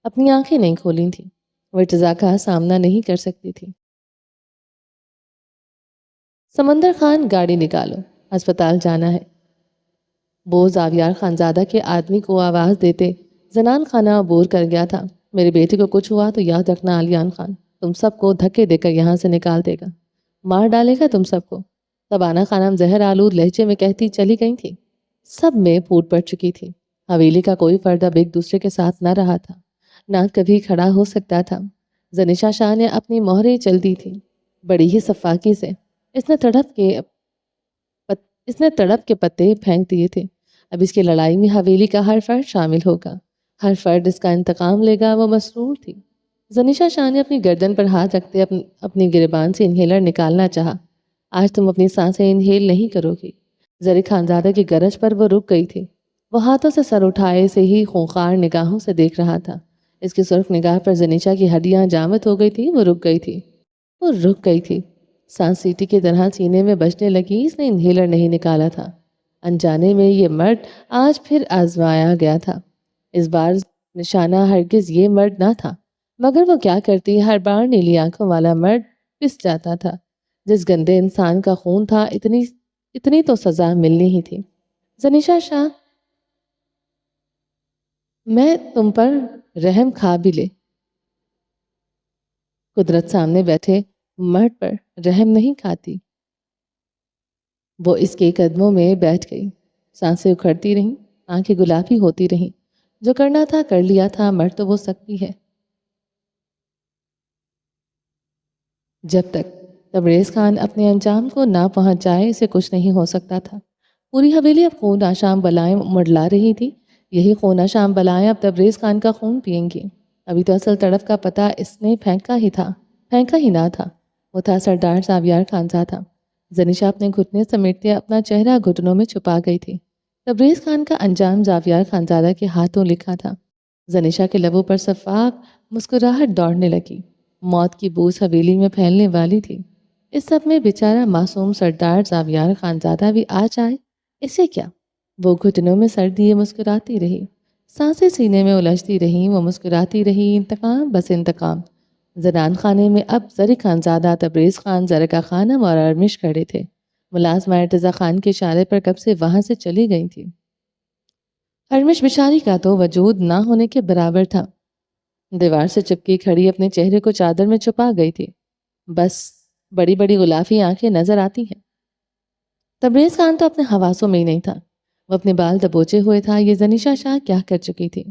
اپنی آنکھیں نہیں کھولی تھیں۔ وہ ارتضی کا سامنا نہیں کر سکتی تھی۔ سمندر خان گاڑی نکالو، ہسپتال جانا ہے۔ وہ زاویار خانزادہ کے آدمی کو آواز دیتے زنان خانہ عبور کر گیا تھا۔ میرے بیٹے کو کچھ ہوا تو یاد رکھنا علیان خان تم سب کو دھکے دے کر یہاں سے نکال دے گا، مار ڈالے گا تم سب کو۔ تبانہ خانم زہر آلود لہجے میں کہتی چلی گئی تھی۔ سب میں پھوٹ پڑ چکی تھی۔ حویلی کا کوئی فرد اب ایک دوسرے کے ساتھ نہ رہا تھا، نہ کبھی کھڑا ہو سکتا تھا۔ زنیشا شاہ نے اپنی مہریں چل دی تھی بڑی ہی صفاقی سے۔ اس نے تڑپ کے پتے پھینک دیے تھے۔ اب اس کی لڑائی میں حویلی کا ہر فرد شامل ہوگا، ہر فرد اس کا انتقام لے گا۔ وہ مسرور تھی۔ زنیشا شاہ نے اپنی گردن پر ہاتھ رکھتے اپنی گریبان سے انہیلر نکالنا چاہا۔ آج تم اپنی سانسیں انہیل نہیں کرو گی۔ زرق خانزادہ کی گرج پر وہ رک گئی تھی۔ وہ ہاتھوں سے سر اٹھائے سے ہی خونخوار نگاہوں سے دیکھ رہا تھا۔ اس کی سرخ نگاہ پر زنیشا کی ہڈیاں جامد ہو گئی تھی۔ وہ رک گئی تھی۔ سانس سیٹی کی طرح سینے میں بجنے لگی۔ اس نے انہیلر نہیں نکالا تھا۔ انجانے میں یہ مرد آج پھر آزمایا گیا تھا۔ اس بار نشانہ ہرگز یہ مرد نہ تھا، مگر وہ کیا کرتی، ہر بار نیلی آنکھوں والا مرد پس جاتا تھا۔ جس گندے انسان کا خون تھا، اتنی اتنی تو سزا ملنی ہی تھی۔ زنیشا شاہ، میں تم پر رحم کھا بھی لے، قدرت سامنے بیٹھے مرد پر رحم نہیں کھاتی۔ وہ اس کے قدموں میں بیٹھ گئی، سانسیں اکھڑتی رہیں، آنکھیں گلابی ہوتی رہیں۔ جو کرنا تھا کر لیا تھا، مر تو وہ سکتی ہے۔ جب تک تبریز خان اپنے انجام کو نہ پہنچ جائے اسے کچھ نہیں ہو سکتا تھا۔ پوری حویلی اب خون آشام بلائیں مڈلا رہی تھی۔ یہی خون آشام بلائیں اب تبریز خان کا خون پئیں گی۔ ابھی تو اصل تڑف کا پتہ اس نے پھینکا ہی نہ تھا۔ وہ تھا سردار زاویار خانزادہ۔ زنیشا اپنے گھٹنے سمیٹتے اپنا چہرہ گھٹنوں میں چھپا گئی تھی۔ تبریز خان کا انجام زاویار خانزادہ کے ہاتھوں لکھا تھا۔ زنیشا کے لبوں پر شفاف مسکراہٹ دوڑنے لگی۔ موت کی بوس حویلی میں پھیلنے والی تھی۔ اس سب میں بیچارہ معصوم سردار زاویار خانزادہ بھی آ جائے، اسے کیا؟ وہ گھٹنوں میں سر دیے مسکراتی رہی، سانسیں سینے میں الجھتی رہیں۔ وہ مسکراتی رہی، انتقام بس انتقام۔ زنان خانے میں اب زری خانزادہ، تبریز خان، زرکا خانم اور ارمش کھڑے تھے۔ ملازمہ ارتضی خان کے اشارے پر کب سے وہاں سے چلی گئی تھی۔ ارمش بیچاری کا تو وجود نہ ہونے کے برابر تھا۔ دیوار سے چپکی کھڑی اپنے چہرے کو چادر میں چھپا گئی تھی۔ بس بڑی بڑی غلافی آنکھیں نظر آتی ہیں۔ تبریز خان تو اپنے حواسوں میں ہی نہیں تھا۔ وہ اپنے بال دبوچے ہوئے تھا۔ یہ زنیشا شاہ کیا کر چکی تھی؟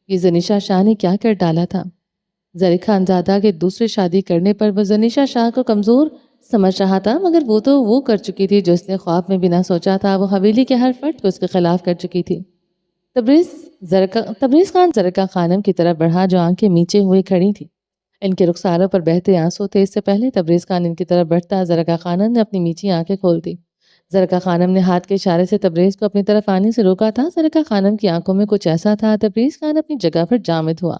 یہ زنیشا شاہ نے کیا کر ڈالا تھا؟ زری خانزادہ کے دوسرے شادی کرنے پر وہ زنیشا شاہ کو کمزور سمجھ رہا تھا، مگر وہ تو وہ کر چکی تھی جو اس نے خواب میں بھی نہ سوچا تھا۔ وہ حویلی کے ہر فرد کو اس کے خلاف کر چکی تھی۔ تبریز خان زرکا خانم کی طرف بڑھا جو آنکھیں میچے ہوئے کھڑی تھی۔ ان کے رخساروں پر بہتے آنسو تھے۔ اس سے پہلے تبریز خان ان کی طرف بڑھتا، زرکا خانم نے اپنی میچی آنکھیں کھول دی۔ زرکا خانم نے ہاتھ کے اشارے سے تبریز کو اپنی طرف آنے سے روکا تھا۔ زرکا خانم کی آنکھوں میں کچھ ایسا تھا۔ تبریز خان اپنی جگہ پر جامد ہوا۔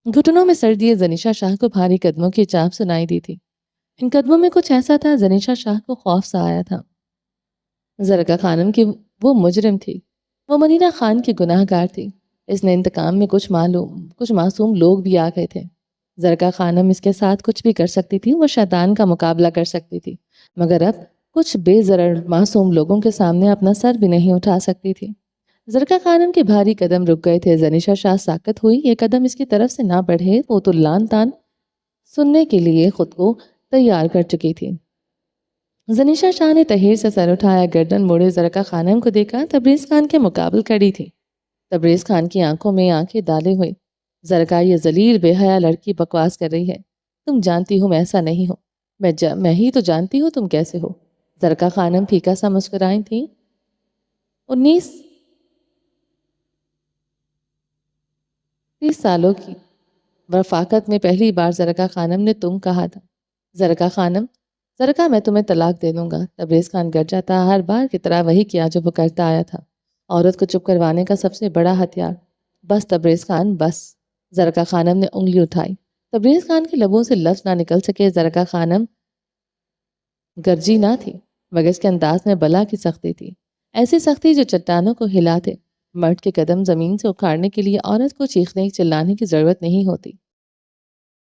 گھٹنوں میں سر دیے زنیشا شاہ کو بھاری قدموں کی چاپ سنائی دی تھی۔ ان قدموں میں کچھ ایسا تھا، زنیشا شاہ کو خوف سا آیا تھا۔ زرکا خانم کی وہ مجرم تھی، وہ منیرہ خان کی گناہ گار تھی۔ اس نے انتقام میں کچھ معصوم لوگ بھی آ گئے تھے۔ زرکا خانم اس کے ساتھ کچھ بھی کر سکتی تھی، وہ شیطان کا مقابلہ کر سکتی تھی، مگر اب کچھ بے ضرر معصوم لوگوں کے سامنے اپنا سر بھی نہیں اٹھا سکتی تھی۔ زرکا خانم کے بھاری قدم رک گئے تھے۔ زنیشا شاہ ساکت ہوئی، یہ قدم اس کی طرف سے نہ بڑھے۔ وہ تو لان تان سننے کے لیے خود کو تیار کر چکی تھی۔ زنیشا شاہ نے تحیر سے سر اٹھایا، گردن موڑے زرکا خانم کو دیکھا۔ تبریز خان کے مقابل کھڑی تھی۔ تبریز خان کی آنکھوں میں آنکھیں ڈالے ہوئے، زرکا یہ ذلیل بے حیا لڑکی بکواس کر رہی ہے۔ تم جانتی ہو میں ایسا نہیں ہوں۔ میں ہی تو جانتی ہوں تم کیسے ہو۔ زرکا خانم پھیکا سا مسکرائی تھی۔ 30 سالوں کی رفاقت میں پہلی بار زرکا خانم نے تم کہا تھا۔ زرکا خانم، زرکا میں تمہیں طلاق دے دوں گا۔ تبریز خان گرجا تھا، ہر بار کی طرح وہی کیا جو وہ کرتا آیا تھا، عورت کو چپ کروانے کا سب سے بڑا ہتھیار۔ بس تبریز خان بس۔ زرکا خانم نے انگلی اٹھائی۔ تبریز خان کے لبوں سے لفظ نہ نکل سکے۔ زرکا خانم گرجی نہ تھی، مگر اس کے انداز میں بلا کی سختی تھی، ایسی سختی جو چٹانوں کو ہلا دے۔ مرد کے قدم زمین سے اکھاڑنے کے لیے عورت کو چیخنے چلانے کی ضرورت نہیں ہوتی۔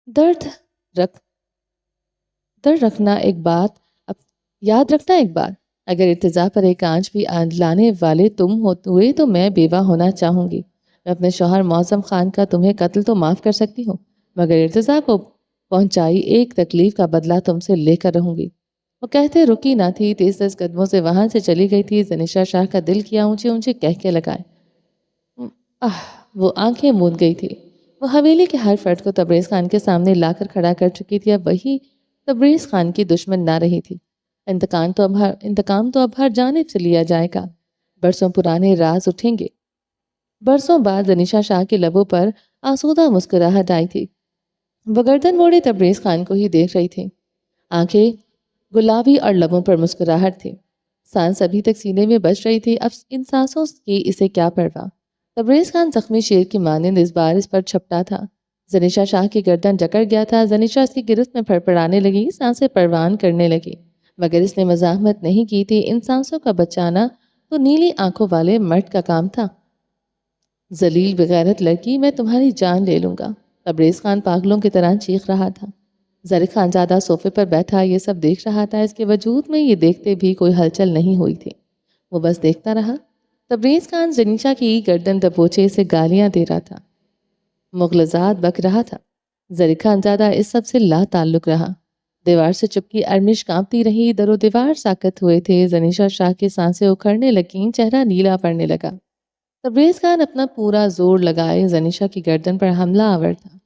درد رکھنا ایک بات، یاد رکھنا ایک بات، اگر ارتضیٰ پر ایک آنچ بھی لانے والے تم ہوئے تو میں بیوہ ہونا چاہوں گی۔ میں اپنے شوہر معظم خان کا تمہیں قتل تو معاف کر سکتی ہوں، مگر ارتضیٰ کو پہنچائی ایک تکلیف کا بدلہ تم سے لے کر رہوں گی۔ وہ کہتے رکی نہ تھی، تیز تیز قدموں سے وہاں سے چلی گئی تھی۔ زنیشا شاہ کا دل کیا اونچے اونچے کہکے لگائے۔ وہ آنکھیں موند گئی تھی۔ وہ حویلی کے ہر فرد کو تبریز خان کے سامنے لا کر کھڑا کر چکی تھی۔ اب وہی تبریز خان کی دشمن نہ رہی تھی۔ انتقام تو اب ہر جانب سے لیا جائے گا۔ برسوں پرانے راز اٹھیں گے۔ برسوں بعد زنیشا شاہ کے لبوں پر آسودہ مسکراہٹ آئی تھی۔ وہ گردن موڑے تبریز خان کو ہی دیکھ رہی تھی۔ آنکھیں گلابی اور لبوں پر مسکراہٹ تھی۔ سانس ابھی تک سینے میں بچ رہی تھی، اب ان سانسوں کی اسے کیا پرواہ۔ تبریز خان زخمی شیر کی مانند اس بار اس پر چھپٹا تھا۔ زنیشا شاہ کی گردن جکڑ گیا تھا۔ زنیشا اس کی گرفت میں پھڑپڑانے لگی، سانسیں پروان کرنے لگی، مگر اس نے مزاحمت نہیں کی تھی۔ ان سانسوں کا بچانا تو نیلی آنکھوں والے مرد کا کام تھا۔ ذلیل بغیرت لڑکی، میں تمہاری جان لے لوں گا، تبریز خان پاگلوں کی طرح چیخ رہا تھا۔ زرق خانزادہ صوفے پر بیٹھا یہ سب دیکھ رہا تھا، اس کے وجود میں یہ دیکھتے بھی کوئی ہلچل نہیں ہوئی تھی، وہ بس دیکھتا رہا۔ تبریز خان زنیشا کی گردن دبوچے سے گالیاں دے رہا تھا، مغلظات بک رہا تھا۔ زرق خانزادہ اس سب سے لا تعلق رہا۔ دیوار سے چپکی ارمش کانپتی رہی، در و دیوار ساکت ہوئے تھے، زنیشا شاہ کی سانسیں اکھڑنے لگیں، چہرہ نیلا پڑنے لگا۔ تبریز خان اپنا پورا زور لگائے زنیشا کی گردن پر حملہ آور تھا۔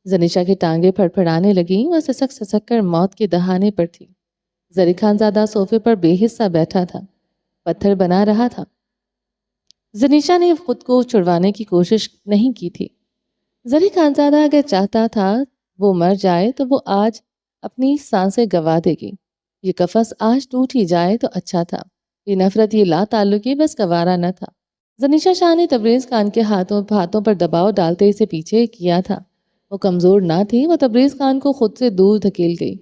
زنیشا کی ٹانگیں پھڑپھڑانے لگیں، وہ سسک سسک کر موت کے دہانے پر تھی۔ زرق خانزادہ صوفے پر بے حصہ بیٹھا تھا، پتھر بنا رہا تھا۔ زنیشا نے خود کو چھڑوانے کی کوشش نہیں کی تھی۔ زرق خانزادہ اگر چاہتا تھا وہ مر جائے تو وہ آج اپنی سانسیں گوا دے گی۔ یہ قفس آج ٹوٹ ہی جائے تو اچھا تھا۔ یہ نفرت، یہ لا تعلقی بس گوارا نہ تھا۔ زنیشا شاہ نے تبریز خان کے ہاتھوں پر دباؤ ڈالتے اسے پیچھے کیا تھا۔ وہ کمزور نہ تھی، وہ تبریز خان کو خود سے دور دھکیل گئی۔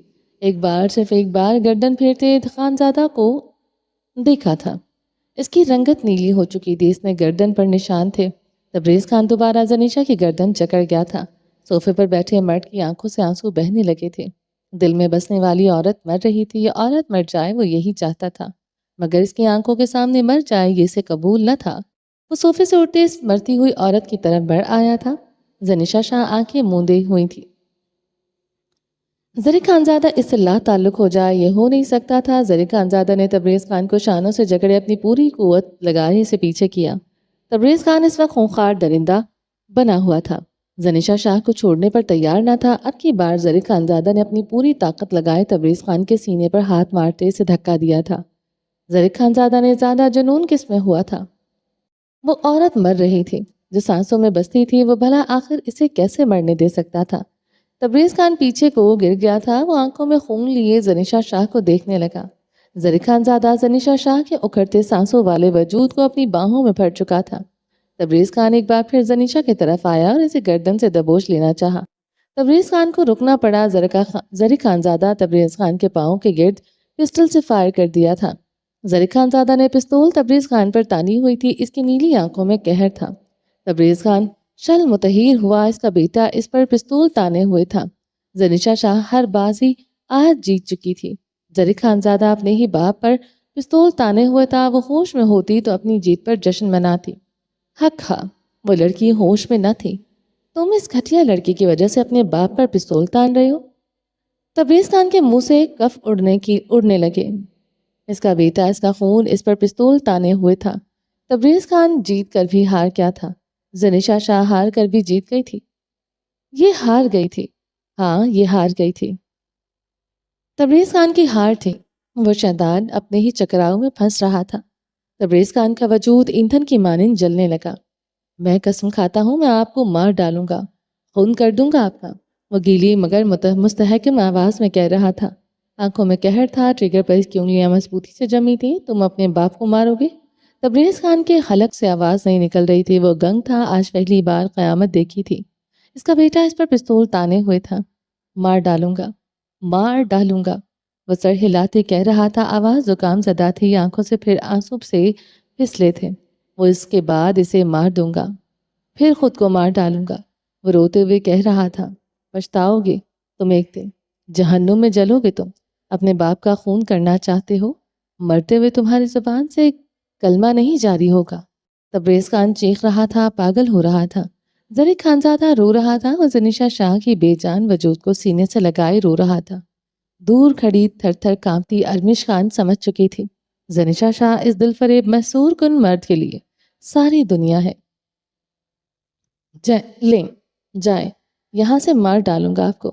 صرف ایک بار گردن پھیرتے خانزادہ کو دیکھا تھا۔ اس کی رنگت نیلی ہو چکی تھی، اس نے گردن پر نشان تھے۔ تبریز خان دوبارہ زنیشا کی گردن جکڑ گیا تھا۔ صوفے پر بیٹھے مرد کی آنکھوں سے آنسو بہنے لگے تھے۔ دل میں بسنے والی عورت مر رہی تھی، یہ عورت مر جائے وہ یہی چاہتا تھا، مگر اس کی آنکھوں کے سامنے مر جائے یہ اسے قبول نہ تھا۔ وہ صوفے سے اٹھتے اس مرتی ہوئی عورت کی طرف بڑھ آیا تھا۔ زنیشا شاہ آنکھیں موندے ہوئی تھی۔ زرق خانزادہ اس سے لا تعلق ہو جائے یہ ہو نہیں سکتا تھا۔ زرق خانزادہ نے تبریز خان کو شانوں سے جکڑے اپنی پوری قوت لگائے اسے پیچھے کیا۔ تبریز خان اس وقت خونخوار درندہ بنا ہوا تھا، زنیشا شاہ کو چھوڑنے پر تیار نہ تھا۔ اب کی بار زرق خانزادہ نے اپنی پوری طاقت لگائے تبریز خان کے سینے پر ہاتھ مارتے اسے دھکا دیا تھا۔ زرق خانزادہ نے زیادہ جنون کس میں ہوا تھا؟ وہ عورت مر رہی تھی جو سانسوں میں بستی تھی، وہ بھلا آخر اسے کیسے مرنے دے سکتا تھا؟ تبریز خان پیچھے کو گر گیا تھا، وہ آنکھوں میں خون لیے زنیشا شاہ کو دیکھنے لگا۔ زرق خانزادہ زنیشا شاہ کے اکھڑتے سانسوں والے وجود کو اپنی باہوں میں بھر چکا تھا۔ تبریز خان ایک بار پھر زنیشا کی طرف آیا اور اسے گردن سے دبوچ لینا چاہا۔ تبریز خان کو رکنا پڑا۔ زرق خانزادہ تبریز خان کے پاؤں کے گرد پسٹل سے فائر کر دیا تھا۔ زرق خانزادہ نے پستول تبریز خان پر تانی ہوئی تھی، اس کی نیلی آنکھوں میں قہر تھا۔ تبریز خان شل متحیر ہوا، اس کا بیٹا اس پر پستول تانے ہوئے تھا۔ زنیشا شاہ ہر بازی آج جیت چکی تھی۔ زرق خانزادہ اپنے ہی باپ پر پستول تانے ہوئے تھا، وہ ہوش میں ہوتی تو اپنی جیت پر جشن مناتی۔ حق کھا، وہ لڑکی ہوش میں نہ تھی۔ تم اس گھٹیا لڑکی کی وجہ سے اپنے باپ پر پستول تان رہے ہو؟ تبریز خان کے منہ سے کف اڑنے لگے۔ اس کا بیٹا، اس کا خون اس پر پستول تانے ہوئے تھا۔ تبریز خان جیت کر بھی ہار کیا تھا؟ زنیشا شاہ ہار کر بھی جیت گئی تھی۔ یہ ہار گئی تھی، ہاں یہ ہار گئی تھی۔ تبریز خان کی ہار تھی۔ وہ شیطان اپنے ہی چکراؤ میں پھنس رہا تھا۔ تبریز خان کا وجود ایندھن کی مانند جلنے لگا۔ میں قسم کھاتا ہوں میں آپ کو مار ڈالوں گا، خون کر دوں گا آپ کا، وہ گیلی مگر مستحکم آواز میں کہہ رہا تھا۔ آنکھوں میں قہر تھا، ٹریگر پر اس کی انگلیاں مضبوطی سے جمی تھیں۔ تم اپنے باپ کو مارو گے؟ تبریز خان کے حلق سے آواز نہیں نکل رہی تھی، وہ گنگ تھا، آج پہلی بار قیامت دیکھی تھی۔ اس کا بیٹا اس پر پستول تانے ہوئے تھا۔ مار ڈالوں گا، مار ڈالوں گا، وہ سر ہلاتے کہہ رہا تھا۔ آواز زکام زدہ تھی، آنکھوں سے پھر آنسو سے پھسلے تھے۔ وہ اس کے بعد اسے مار دوں گا، پھر خود کو مار ڈالوں گا، وہ روتے ہوئے کہہ رہا تھا۔ پچھتاؤ گے تم ایک دن، جہنم میں جلو گے تم۔ اپنے باپ کا خون کرنا چاہتے ہو؟ مرتے ہوئے تمہاری زبان سے کلمہ نہیں جاری ہوگا۔ تبریز خان چیخ رہا تھا، پاگل ہو رہا تھا۔ زرق خانزادہ رو رہا تھا، وہ زنیشا شاہ کی بے جان وجود کو سینے سے لگائے رو رہا تھا۔ دور کھڑی تھر تھر کانپتی ارمش خان سمجھ چکی تھی، زنیشا شاہ اس دل فریب محصور کن مرد کے لیے ساری دنیا ہے۔ لیں جائیں، یہاں سے مار ڈالوں گا آپ کو،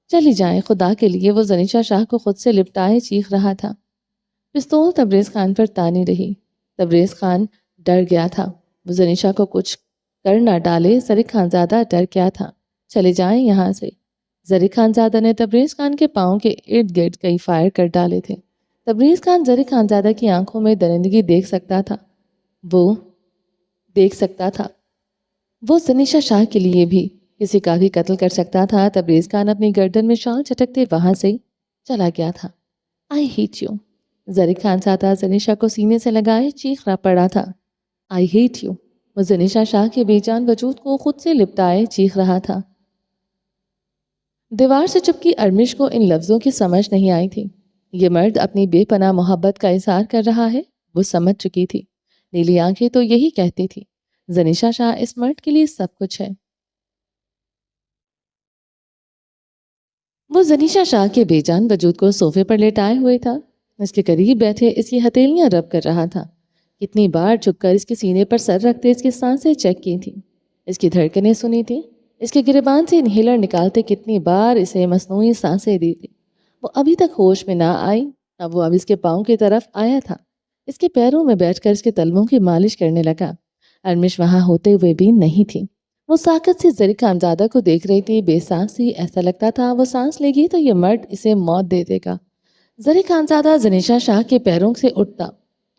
چلی جائیں خدا کے لیے۔ وہ زنیشا شاہ کو خود سے لپٹائے چیخ رہا تھا۔ پستول تبریز خان پر تانی رہی۔ تبریز خان ڈر گیا تھا، وہ زنیشا کو کچھ کر نہ ڈالے۔ زرق خانزادہ ڈر گیا تھا، چلے جائیں یہاں سے۔ زرق خانزادہ نے تبریز خان کے پاؤں کے ارد گرد کئی فائر کر ڈالے تھے۔ تبریز خان زرق خانزادہ کی آنکھوں میں درندگی دیکھ سکتا تھا، وہ دیکھ سکتا تھا وہ زنیشا شاہ کے لیے بھی کسی کا بھی قتل کر سکتا تھا۔ تبریز خان اپنی گردن میں شال چٹکتے وہاں سے چلا گیا تھا۔ آئی ہیٹ یو، زرق خانزادہ زنیشا کو سینے سے لگائے چیخ رہا پڑا تھا۔ آئی ہیٹ یو، وہ زنیشا شاہ کے بے جان وجود کو خود سے لپٹائے چیخ رہا تھا۔ دیوار سے چپکی ارمش کو ان لفظوں کی سمجھ نہیں آئی تھی۔ یہ مرد اپنی بے پناہ محبت کا اظہار کر رہا ہے، وہ سمجھ چکی تھی۔ نیلی آنکھیں تو یہی کہتی تھی، زنیشا شاہ اس مرد کے لیے سب کچھ ہے۔ وہ زنیشا شاہ کے بے جان وجود کو صوفے پر لیٹائے ہوئے تھا، اس کے قریب بیٹھے اس کی ہتھیلیاں رب کر رہا تھا۔ کتنی بار چھپ کر اس کے سینے پر سر رکھتے اس کی سانسیں چیک کی تھیں، اس کی دھڑکنیں سنی تھیں، اس کے گریبان سے انہیلر نکالتے کتنی بار اسے مصنوعی سانسیں دی تھی۔ وہ ابھی تک ہوش میں نہ آئی، اب اس کے پاؤں کی طرف آیا تھا، اس کے پیروں میں بیٹھ کر اس کے تلووں کی مالش کرنے لگا۔ ارمش وہاں ہوتے ہوئے بھی نہیں تھی، وہ ساکت سے زری خانزادہ کو دیکھ رہی تھی، بے سانس سی۔ ایسا لگتا تھا وہ سانس لے گی تو یہ مرد اسے موت دے دے گا۔ زری خانزادہ زنیشا شاہ کے پیروں سے اٹھتا،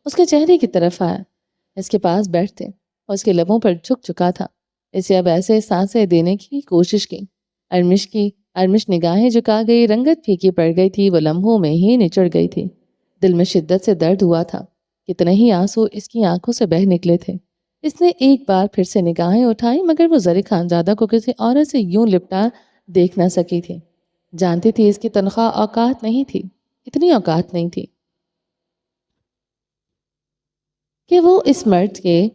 اس کے چہرے کی طرف آیا، اس کے پاس بیٹھتے اور اس کے لبوں پر جھک چکا تھا۔ اسے اب ایسے سانسیں دینے کی کوشش کی۔ ارمش نگاہیں جھکا گئی، رنگت پھیکی پڑ گئی تھی، وہ لمحوں میں ہی نچڑ گئی تھی۔ دل میں شدت سے درد ہوا تھا، کتنے ہی آنسو اس کی آنکھوں سے بہہ نکلے تھے۔ اس نے ایک بار پھر سے نگاہیں اٹھائیں، مگر وہ زری خانزادہ کو کسی عورت سے یوں لپٹا دیکھ نہ سکی تھی۔ جانتی تھی اس کی تنخواہ اوقات نہیں تھی، اتنی اوقات نہیں تھی کہ وہ اس مرد کے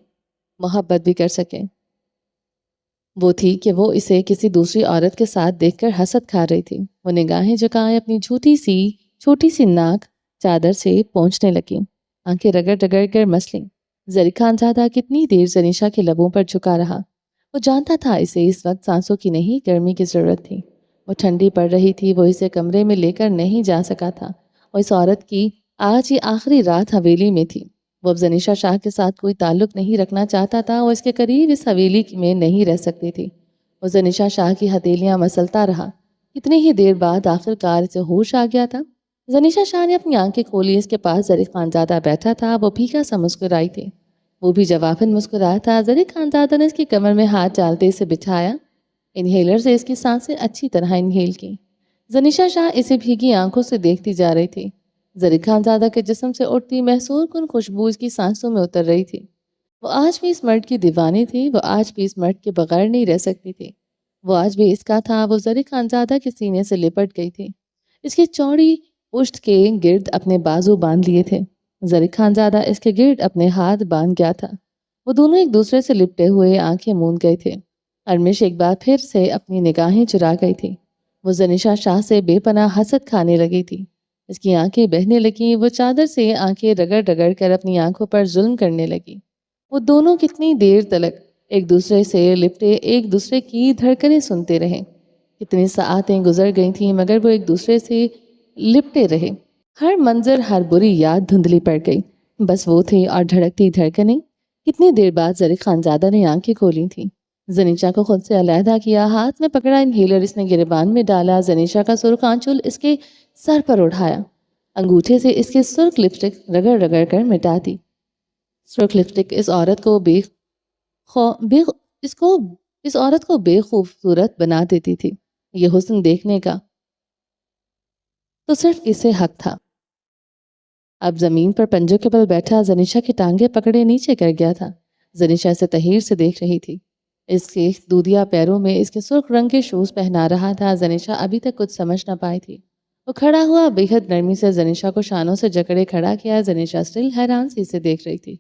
محبت بھی کر سکے۔ وہ تھی کہ وہ اسے کسی دوسری عورت کے ساتھ دیکھ کر حسد کھا رہی تھی۔ وہ نگاہیں جھکائے اپنی چھوٹی سی ناک چادر سے پونچھنے لگی، آنکھیں رگڑ رگڑ کر مسلیں۔ زری خانزادہ کتنی دیر زنیشا کے لبوں پر جھکا رہا۔ وہ جانتا تھا اسے اس وقت سانسوں کی نہیں، گرمی کی ضرورت تھی۔ وہ ٹھنڈی پڑ رہی تھی، وہ اسے کمرے میں لے کر نہیں جا سکا تھا۔ وہ اس عورت کی آج یہ آخری رات حویلی میں تھی۔ وہ اب زنیشا شاہ کے ساتھ کوئی تعلق نہیں رکھنا چاہتا تھا، وہ اس کے قریب اس حویلی میں نہیں رہ سکتی تھی۔ وہ زنیشا شاہ کی ہتھیلیاں مسلتا رہا، اتنی ہی دیر بعد آخر کار اسے ہوش آ گیا تھا۔ زنیشا شاہ نے اپنی آنکھیں کھولی، اس کے پاس زری خانزادہ بیٹھا تھا، وہ پھیکا سا مسکرائی تھی، وہ بھی جواباً مسکرایا تھا۔ زری خانزادہ نے اس کی کمر میں ہاتھ ڈالتے اسے بٹھایا، انہیلر سے اس کی سانسیں اچھی طرح انہیل کی۔ زنیشا شاہ اسے بھیگی آنکھوں سے دیکھتی جا رہی تھی۔ زری خانزادہ کے جسم سے اٹھتی محصور کن خوشبو اس کی سانسوں میں اتر رہی تھی۔ وہ آج بھی اس مرد کی دیوانی تھی، وہ آج بھی اس مرد کے بغیر نہیں رہ سکتی تھی۔ وہ آج بھی اس کا تھا، وہ زری خانزادہ کے سینے سے لپٹ گئی تھی، اس کی چوڑی پشت کے گرد اپنے بازو باندھ لیے تھے۔ زری خانزادہ اس کے گرد اپنے ہاتھ باندھ گیا تھا۔ وہ دونوں ایک دوسرے سے لپٹے ہوئے آنکھیں موند گئے تھے۔ ارمش ایک بار پھر سے اپنی نگاہیں چرا گئی تھی۔ وہ زنیشا شاہ سے بے پناہ حسد کھانے لگی تھی، اس کی آنکھیں بہنے لگیں، وہ چادر سے آنکھیں رگڑ رگڑ کر اپنی آنکھوں پر ظلم کرنے لگی۔ وہ دونوں کتنی دیر تلک ایک دوسرے سے لپٹے ایک دوسرے کی دھڑکنیں سنتے رہے۔ کتنی ساعتیں گزر گئی تھیں، مگر وہ ایک دوسرے سے لپٹے رہے۔ ہر منظر، ہر بری یاد دھندلی پڑ گئی، بس وہ تھی اور دھڑکتی دھڑکنیں۔ کتنی دیر بعد زری خانزادہ نے آنکھیں کھولی تھیں، زنیشا کو خود سے علیحدہ کیا، ہاتھ میں پکڑا انہیلر اس نے گریبان میں ڈالا، زنیشا کا سرخ آنچل اس کے سر پر اٹھایا، انگوٹھے سے اس کے سرخ لپسٹک رگڑ رگڑ کر مٹا دی۔ سرخ لپسٹک اس عورت کو بے خوبصورت بنا دیتی تھی۔ یہ حسن دیکھنے کا تو صرف اسے حق تھا۔ اب زمین پر پنجوں کے بل بیٹھا زنیشا کی ٹانگیں پکڑے نیچے کر گیا تھا۔ زنیشا اسے تحیر سے دیکھ رہی تھی، اس کے دودیا پیروں میں اس کے سرخ رنگ کے شوز پہنا رہا تھا۔ زنیشا ابھی تک کچھ سمجھ نہ پائی تھی۔ وہ کھڑا ہوا، بے حد نرمی سے زنیشا کو شانوں سے جکڑے کھڑا کیا۔ زنیشا اسٹل حیران سی اسے دیکھ رہی تھی۔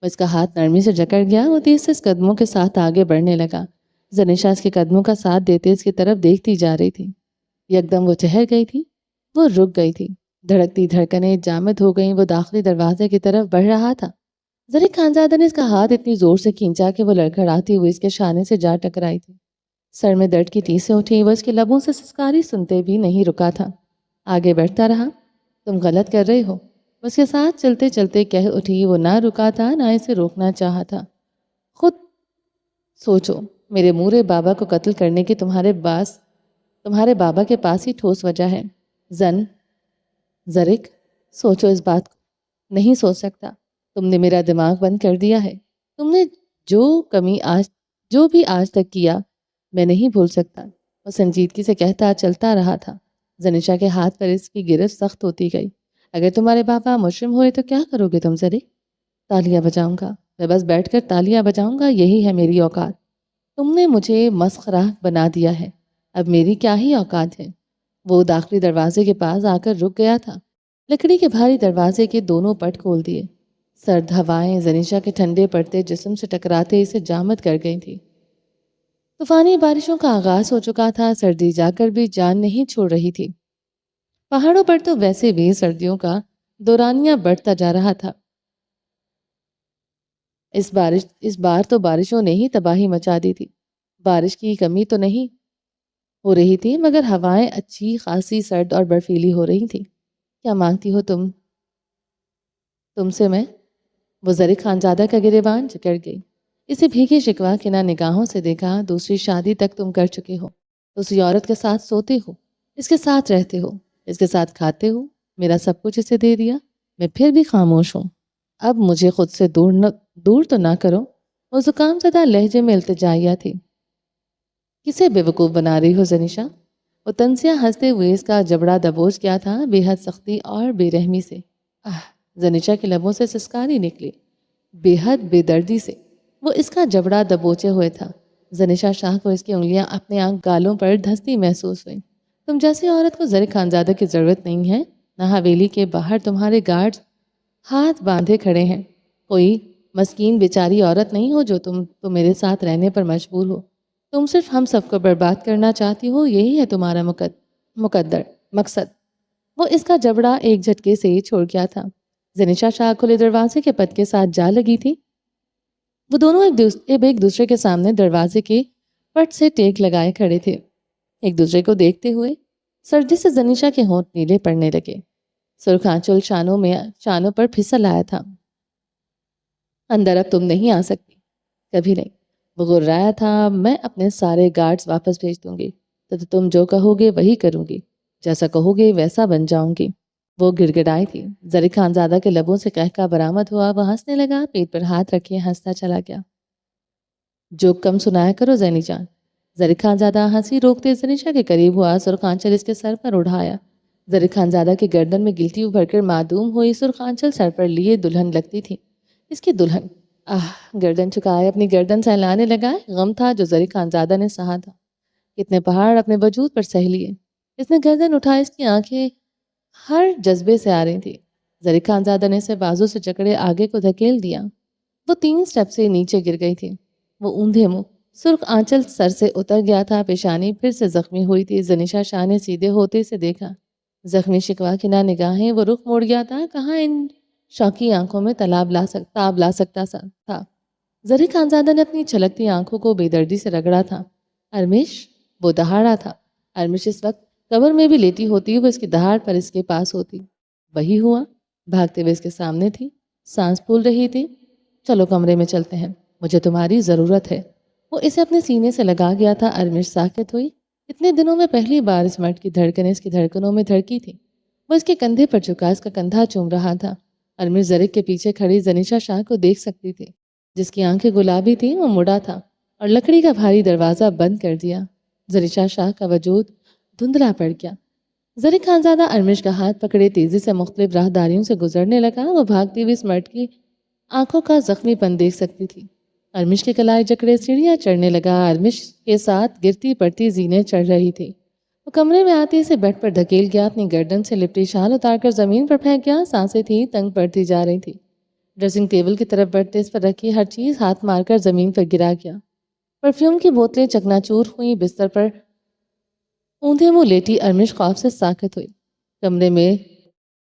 وہ اس کا ہاتھ نرمی سے جکڑ گیا، وہ تیز سے قدموں کے ساتھ آگے بڑھنے لگا۔ زنیشا اس کے قدموں کا ساتھ دیتے اس کی طرف دیکھتی جا رہی تھی۔ یکدم وہ ٹھہر گئی تھی، وہ رک گئی تھی، دھڑکتی دھڑکنیں جامد ہو گئیں۔ وہ داخلی دروازے کی طرف بڑھ رہا تھا۔ زری خانزادہ نے اس کا ہاتھ اتنی زور سے کھینچا کہ وہ لڑکھڑاتی ہوئی اس کے شانے سے جا ٹکرائی تھی۔ سر میں درد کی ٹیسیں اٹھی، وہ اس کے لبوں سے سسکاری سنتے بھی نہیں رکا تھا۔ آگے بڑھتا رہا، تم غلط کر رہے ہو، اس کے ساتھ چلتے چلتے کہہ اٹھی۔ وہ نہ رکا تھا، نہ اسے روکنا چاہا تھا۔ خود سوچو، میرے مورے بابا کو قتل کرنے کی تمہارے بابا کے پاس ہی ٹھوس وجہ ہے۔ زرک، سوچو اس بات کو۔ نہیں سوچ سکتا، تم نے میرا دماغ بند کر دیا ہے۔ تم نے جو بھی آج تک کیا میں نہیں بھول سکتا۔ وہ سنجیدگی سے کہتا چلتا رہا تھا۔ زنیشا کے ہاتھ پر اس کی گرفت سخت ہوتی گئی۔ اگر تمہارے بابا مجرم ہوئے تو کیا کرو گے تم زرک؟ تالیاں بجاؤں گا، میں بس بیٹھ کر تالیاں بجاؤں گا، یہی ہے میری اوقات۔ تم نے مجھے مسخرہ بنا دیا ہے، اب میری کیا ہی اوقات ہے۔ وہ داخلی دروازے کے پاس آ کر رک گیا تھا۔ لکڑی کے بھاری دروازے کے دونوں پٹ کھول دیے۔ سرد ہوائیں زنیشا کے ٹھنڈے پڑتے جسم سے ٹکراتے اسے جامد کر گئی تھی۔ طوفانی بارشوں کا آغاز ہو چکا تھا، سردی جا کر بھی جان نہیں چھوڑ رہی تھی۔ پہاڑوں پر تو ویسے بھی سردیوں کا دورانیہ بڑھتا جا رہا تھا۔ اس بار تو بارشوں نے ہی تباہی مچا دی تھی۔ بارش کی کمی تو نہیں ہو رہی تھی، مگر ہوائیں اچھی خاصی سرد اور برفیلی ہو رہی تھی۔ کیا مانگتی ہو تم سے میں؟ وہ زرق خانزادہ کا گریبان جکڑ گئی۔ اسے بھیگے شکوا کنا نگاہوں سے دیکھا۔ دوسری شادی تک تم کر چکے ہو، دوسری عورت کے ساتھ سوتے ہو، اس کے ساتھ رہتے ہو، اس کے ساتھ کھاتے ہو، میرا سب کچھ اسے دے دیا، میں پھر بھی خاموش ہوں۔ اب مجھے خود سے دور تو نہ کرو۔ وہ زکام زدہ لہجے میں التجائیہ تھی۔ کسے بے وقوف بنا رہی ہو زنیشا؟ وہ تنزیہ ہنستے ہوئے اس کا جبڑا دبوچ کیا تھا، بے حد سختی اور بے رحمی سے۔ زنیشا کے لبوں سے سسکاری نکلی، بے حد بے دردی سے۔ وہ اس کا جبڑا دبوچے ہوئے تھا۔ زنیشا شاہ کو اس کی انگلیاں اپنے گالوں پر دھستی محسوس ہوئی۔ تم جیسی عورت کو زرق خانزادہ کی ضرورت نہیں ہے۔ نہ حویلی کے باہر تمہارے گارڈ ہاتھ باندھے کھڑے ہیں۔ کوئی مسکین بیچاری عورت نہیں ہو جو تم میرے ساتھ رہنے پر مجبور ہو۔ تم صرف ہم سب کو برباد کرنا چاہتی ہو، یہی ہے تمہارا مقصد۔ وہ اس کا جبڑا ایک جھٹکے سے ہی چھوڑ گیا تھا۔ زنیشا شاہ کھلے دروازے کے پت کے ساتھ جا لگی تھی۔ وہ دونوں ایک دوسرے کے سامنے دروازے کے پٹ سے ٹیک لگائے کھڑے تھے، ایک دوسرے کو دیکھتے ہوئے۔ سردی سے زنیشا کے ہونٹ نیلے پڑنے لگے۔ سرخ آنچل شانوں پر پھسل آیا تھا۔ اندر اب تم نہیں آ سکتی، کبھی نہیں۔ وہ غرایا تھا، میں اپنے سارے گارڈز واپس بھیج دوں گی، تو تم جو کہو گے وہی کروں گی، جیسا کہو گے ویسا بن جاؤں گی۔ وہ گڑ گڑائی تھی۔ زرق خانزادہ کے لبوں سے قہقہ برآمد ہوا۔ وہ ہنسنے لگا، پیٹ پر ہاتھ رکھے ہنستا چلا گیا۔ جو کم سنایا کرو زینی جان۔ زرق خانزادہ ہنسی روکتے زنیشا کے قریب ہوا، سرخ آنچل اس کے سر پر اڑھایا۔ زرق خانزادہ کی گردن میں گلٹی ابھر کر معدوم ہوئی۔ سرخ آنچل سر پر لیے دلہن لگتی تھی، اس کی دلہن۔ گردن چکائے اپنی گردن سہلانے لگا۔ غم تھا جو زرق خانزادہ نے سہا تھا، کتنے پہاڑ اپنے وجود پر سہ لیے۔ اس نے گردن اٹھائی، اس کی آنکھیں ہر جذبے سے آ رہی تھی۔ زرق خانزادہ نے اسے بازو سے جکڑے آگے کو دھکیل دیا۔ وہ 3 سٹیپ سے نیچے گر گئی تھی۔ وہ اوندھے منہ، سرخ آنچل سر سے اتر گیا تھا، پیشانی پھر سے زخمی ہوئی تھی۔ زنیشا شاہ نے سیدھے ہوتے سے دیکھا، زخمی شکوا کنا نگاہیں۔ وہ رخ موڑ گیا تھا، کہاں ان شوقی آنکھوں میں تاب لا سکتا تھا۔ زرق خانزادہ نے اپنی چھلکتی آنکھوں کو بے دردی سے رگڑا تھا۔ ارمش، وہ دہاڑا تھا۔ ارمش اس وقت قبر میں بھی لیٹی ہوتی، وہ اس کی دہاڑ پر اس کے پاس ہوتی۔ وہی ہوا، بھاگتے ہوئے اس کے سامنے تھی، سانس پھول رہی تھی۔ چلو کمرے میں چلتے ہیں، مجھے تمہاری ضرورت ہے۔ وہ اسے اپنے سینے سے لگا گیا تھا۔ ارمش ساکت ہوئی۔ اتنے دنوں میں پہلی بار اس مرد کی دھڑکنیں اس کی دھڑکنوں میں دھڑکی تھی۔ وہ اس کے کندھے پر جھکا اس کا کندھا چوم رہا تھا۔ ارمش زرق کے پیچھے کھڑی زنیشا شاہ کو دیکھ سکتی تھی، جس کی آنکھیں گلابی تھیں۔ وہ مڑا تھا اور لکڑی کا بھاری دروازہ بند کر دیا۔ زنیشا شاہ کا وجود دھندلا پڑ گیا۔ زرق خانزادہ ارمش کا ہاتھ پکڑے تیزی سے مختلف راہداریوں سے گزرنے لگا۔ وہ بھاگتی ہوئی اس مرد کی آنکھوں کا زخمی پن دیکھ سکتی تھی۔ ارمش کے کلائے جکڑے سیڑھیاں چڑھنے لگا۔ ارمش کے ساتھ گرتی پڑتی زینے چڑھ رہی تھی۔ وہ کمرے میں آتے اسے بیڈ پر دھکیل گیا، اپنی گردن سے لپٹی شال اتار کر زمین پر پھینک گیا۔ سانسیں تھیں تنگ پڑتی جا رہی تھی۔ ڈریسنگ ٹیبل کی طرف بڑھتے اس پر رکھی ہر چیز ہاتھ مار کر زمین پر گرا گیا۔ پرفیوم کی بوتلیں چکنا چور ہوئیں۔ بستر پر اوندھے منہ لیٹی ارمش خوف سے ساکت ہوئی۔ کمرے میں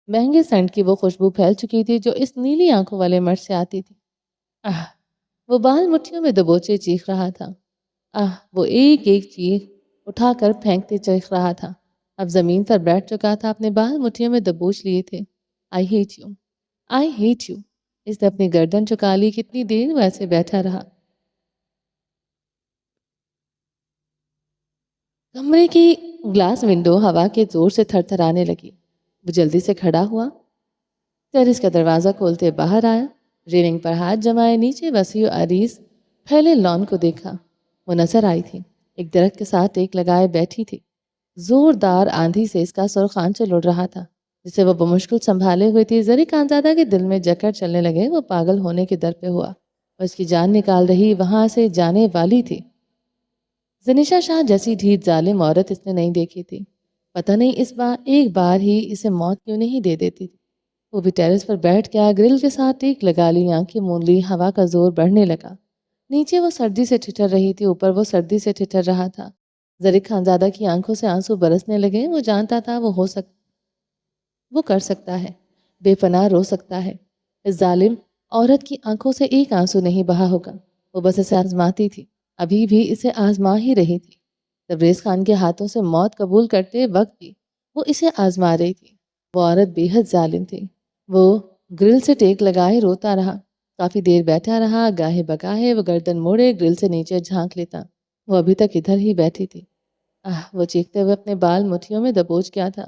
مہنگے سینٹ کی وہ خوشبو پھیل چکی تھی جو اس نیلی آنکھوں والے مرد سے آتی تھی۔ وہ بال مٹھیوں میں دبوچے چیخ رہا تھا۔ وہ ایک ایک چیخ اٹھا کر پھینکتے چیخ رہا تھا۔ اب زمین پر بیٹھ چکا تھا، اپنے بال مٹھیوں میں دبوچ لیے تھے۔ I hate you, I hate you. اس نے اپنی گردن چکا لی۔ کتنی دیر ویسے بیٹھا رہا۔ کمرے کی گلاس ونڈو ہوا کے زور سے تھر تھرانے لگی۔ وہ جلدی سے کھڑا ہوا، ٹیرس کا دروازہ کھولتے باہر آیا۔ ریلنگ پر ہاتھ جمائے نیچے وسیع و عریض پھیلے لان کو دیکھا۔ وہ نظر آئی تھی، ایک درخت کے ساتھ ٹیک لگائے بیٹھی تھی۔ زوردار آندھی سے اس کا سرخ آنچل اڑ رہا تھا، جسے وہ بمشکل سنبھالے ہوئے تھی۔ زرق خانزادہ کے دل میں جکڑ چلنے لگے۔ وہ پاگل ہونے کے در پہ ہوا۔ وہ اس کی جان نکال رہی، وہاں سے جانے والی تھی۔ زنیشا شاہ جیسی ڈھیٹ ظالم عورت اس نے نہیں دیکھی تھی۔ پتہ نہیں اس بار ایک بار ہی اسے موت کیوں نہیں دے دیتی تھی۔ وہ بھی ٹیرس پر بیٹھ گیا، گرل کے ساتھ ٹیک لگا لی، آنکھیں مون لی، ہوا کا زور بڑھنے لگا۔ نیچے وہ سردی سے ٹھٹر رہی تھی، اوپر وہ سردی سے ٹھٹر رہا تھا۔ ظریف خانزادہ کی آنکھوں سے آنسو برسنے لگے۔ وہ جانتا تھا وہ کر سکتا ہے، بے پناہ رو سکتا ہے۔ اس ظالم عورت کی آنکھوں سے ایک آنسو نہیں بہا ہوگا۔ وہ بس اسے آزماتی تھی، ابھی بھی اسے آزما ہی رہی تھی۔ تبریز خان کے ہاتھوں سے موت قبول کرتے وقت بھی وہ اسے آزما رہی تھی۔ وہ عورت بے حد ظالم تھی۔ وہ گرل سے ٹیک لگائے روتا رہا، کافی دیر بیٹھا رہا، گاہے بگاہے وہ گردن موڑے گرل سے نیچے جھانک لیتا۔ وہ ابھی تک ادھر ہی بیٹھی تھی۔ وہ چیختے ہوئے اپنے بال مٹھیوں میں دبوچ گیا تھا۔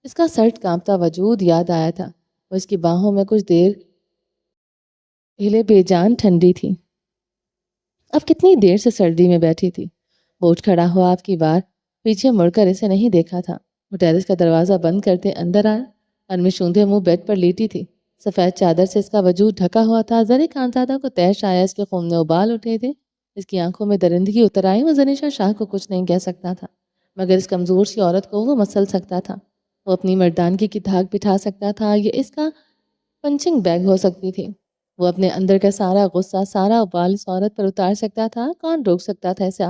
اس کا سرد کانپتا وجود یاد آیا تھا۔ وہ اس کی باہوں میں کچھ دیر ہلے بے جان ٹھنڈی تھی۔ اب کتنی دیر سے سردی میں بیٹھی تھی۔ وہ اٹھ کھڑا ہوا، آپ کی بار پیچھے مڑ کر اسے نہیں دیکھا تھا۔ وہ ٹیرس کا دروازہ بند کرتے اندر آیا۔ ارمش اوندھے منہ بیڈ پر لیٹی تھی، سفید چادر سے اس کا وجود ڈھکا ہوا تھا۔ ذرے خانزادہ کو تیش آیا، اس کے خون میں ابال اٹھے تھے، اس کی آنکھوں میں درندگی اتر آئی۔ وہ زنیشا شاہ کو کچھ نہیں کہہ سکتا تھا، مگر اس کمزور سی عورت کو وہ مسل سکتا تھا۔ وہ اپنی مردانگی کی دھاک بٹھا سکتا تھا، یہ اس کا پنچنگ بیگ ہو سکتی تھی۔ وہ اپنے اندر کا سارا غصہ، سارا ابال اس عورت پر اتار سکتا تھا۔ کون روک سکتا تھا اسے؟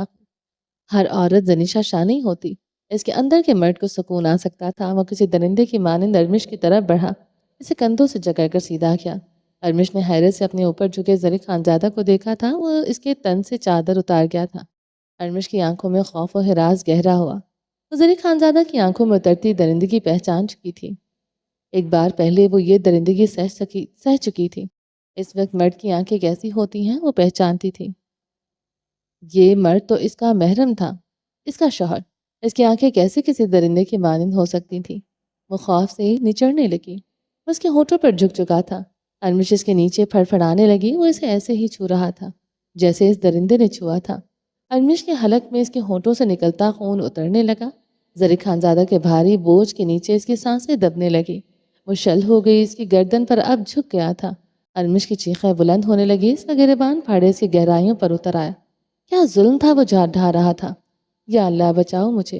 ہر عورت زنیشا شاہ نہیں ہوتی۔ اس کے اندر کے مرد کو سکون آ سکتا تھا۔ وہ کسی درندے کی مانند ارمش کی طرف بڑھا، اسے کندھوں سے جکڑ کر سیدھا کیا۔ ارمش نے حیرت سے اپنے اوپر جھکے ظریف خانزادہ کو دیکھا تھا۔ وہ اس کے تن سے چادر اتار گیا تھا۔ ارمش کی آنکھوں میں خوف و ہراس گہرا ہوا۔ وہ ظریف خانزادہ کی آنکھوں میں اترتی درندگی پہچان چکی تھی۔ ایک بار پہلے وہ یہ درندگی سہ چکی تھی۔ اس وقت مرد کی آنکھیں کیسی ہوتی ہیں وہ پہچانتی تھی۔ یہ مرد تو اس کا محرم تھا، اس کا شوہر۔ اس کی آنکھیں کیسے کسی درندے کی مانند ہو سکتی تھی؟ وہ خوف سے نچڑنے لگی۔ وہ اس کے ہونٹوں پر جھک چکا تھا۔ ارمش اس کے نیچے پھڑ پھڑانے لگی۔ وہ اسے ایسے ہی چھو رہا تھا جیسے اس درندے نے چھوا تھا۔ ارمش کے حلق میں اس کے ہونٹوں سے نکلتا خون اترنے لگا۔ ظریف خانزادہ کے بھاری بوجھ کے نیچے اس کی سانسیں دبنے لگی۔ وہ شل ہو گئی، اس کی گردن پر اب جھک گیا تھا۔ ارمش کی چیخیں بلند ہونے لگی، اس کا گریبان پھاڑے اس کی گہرائیوں پر اتر آیا۔ کیا ظلم تھا وہ ڈھا رہا تھا؟ یا اللہ بچاؤ مجھے!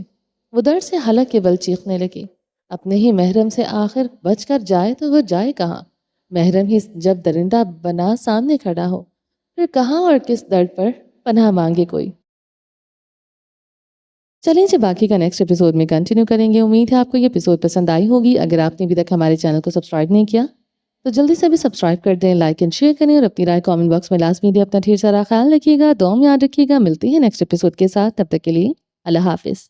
وہ درد سے حلق کے بل چیخنے لگی۔ اپنے ہی محرم سے آخر بچ کر جائے تو وہ جائے کہاں؟ محرم ہی جب درندہ بنا سامنے کھڑا ہو، پھر کہاں اور کس درد پر پناہ مانگے کوئی؟ چلیں جی، باقی کا نیکسٹ ایپیسوڈ میں کنٹینیو کریں گے۔ امید ہے آپ کو یہ ایپیسوڈ پسند آئی ہوگی۔ اگر آپ نے ابھی تک ہمارے چینل کو سبسکرائب نہیں کیا تو جلدی سے بھی سبسکرائب کر دیں، لائک اینڈ شیئر کریں، اور اپنی رائے کامنٹ باکس میں لازمی دیں۔ اپنا ڈھیر سارا خیال رکھیے گا، دعاؤں میں یاد رکھیے گا۔ ملتے ہیں نیکسٹ ایپیسوڈ کے ساتھ، تب تک کے لیے اللہ حافظ۔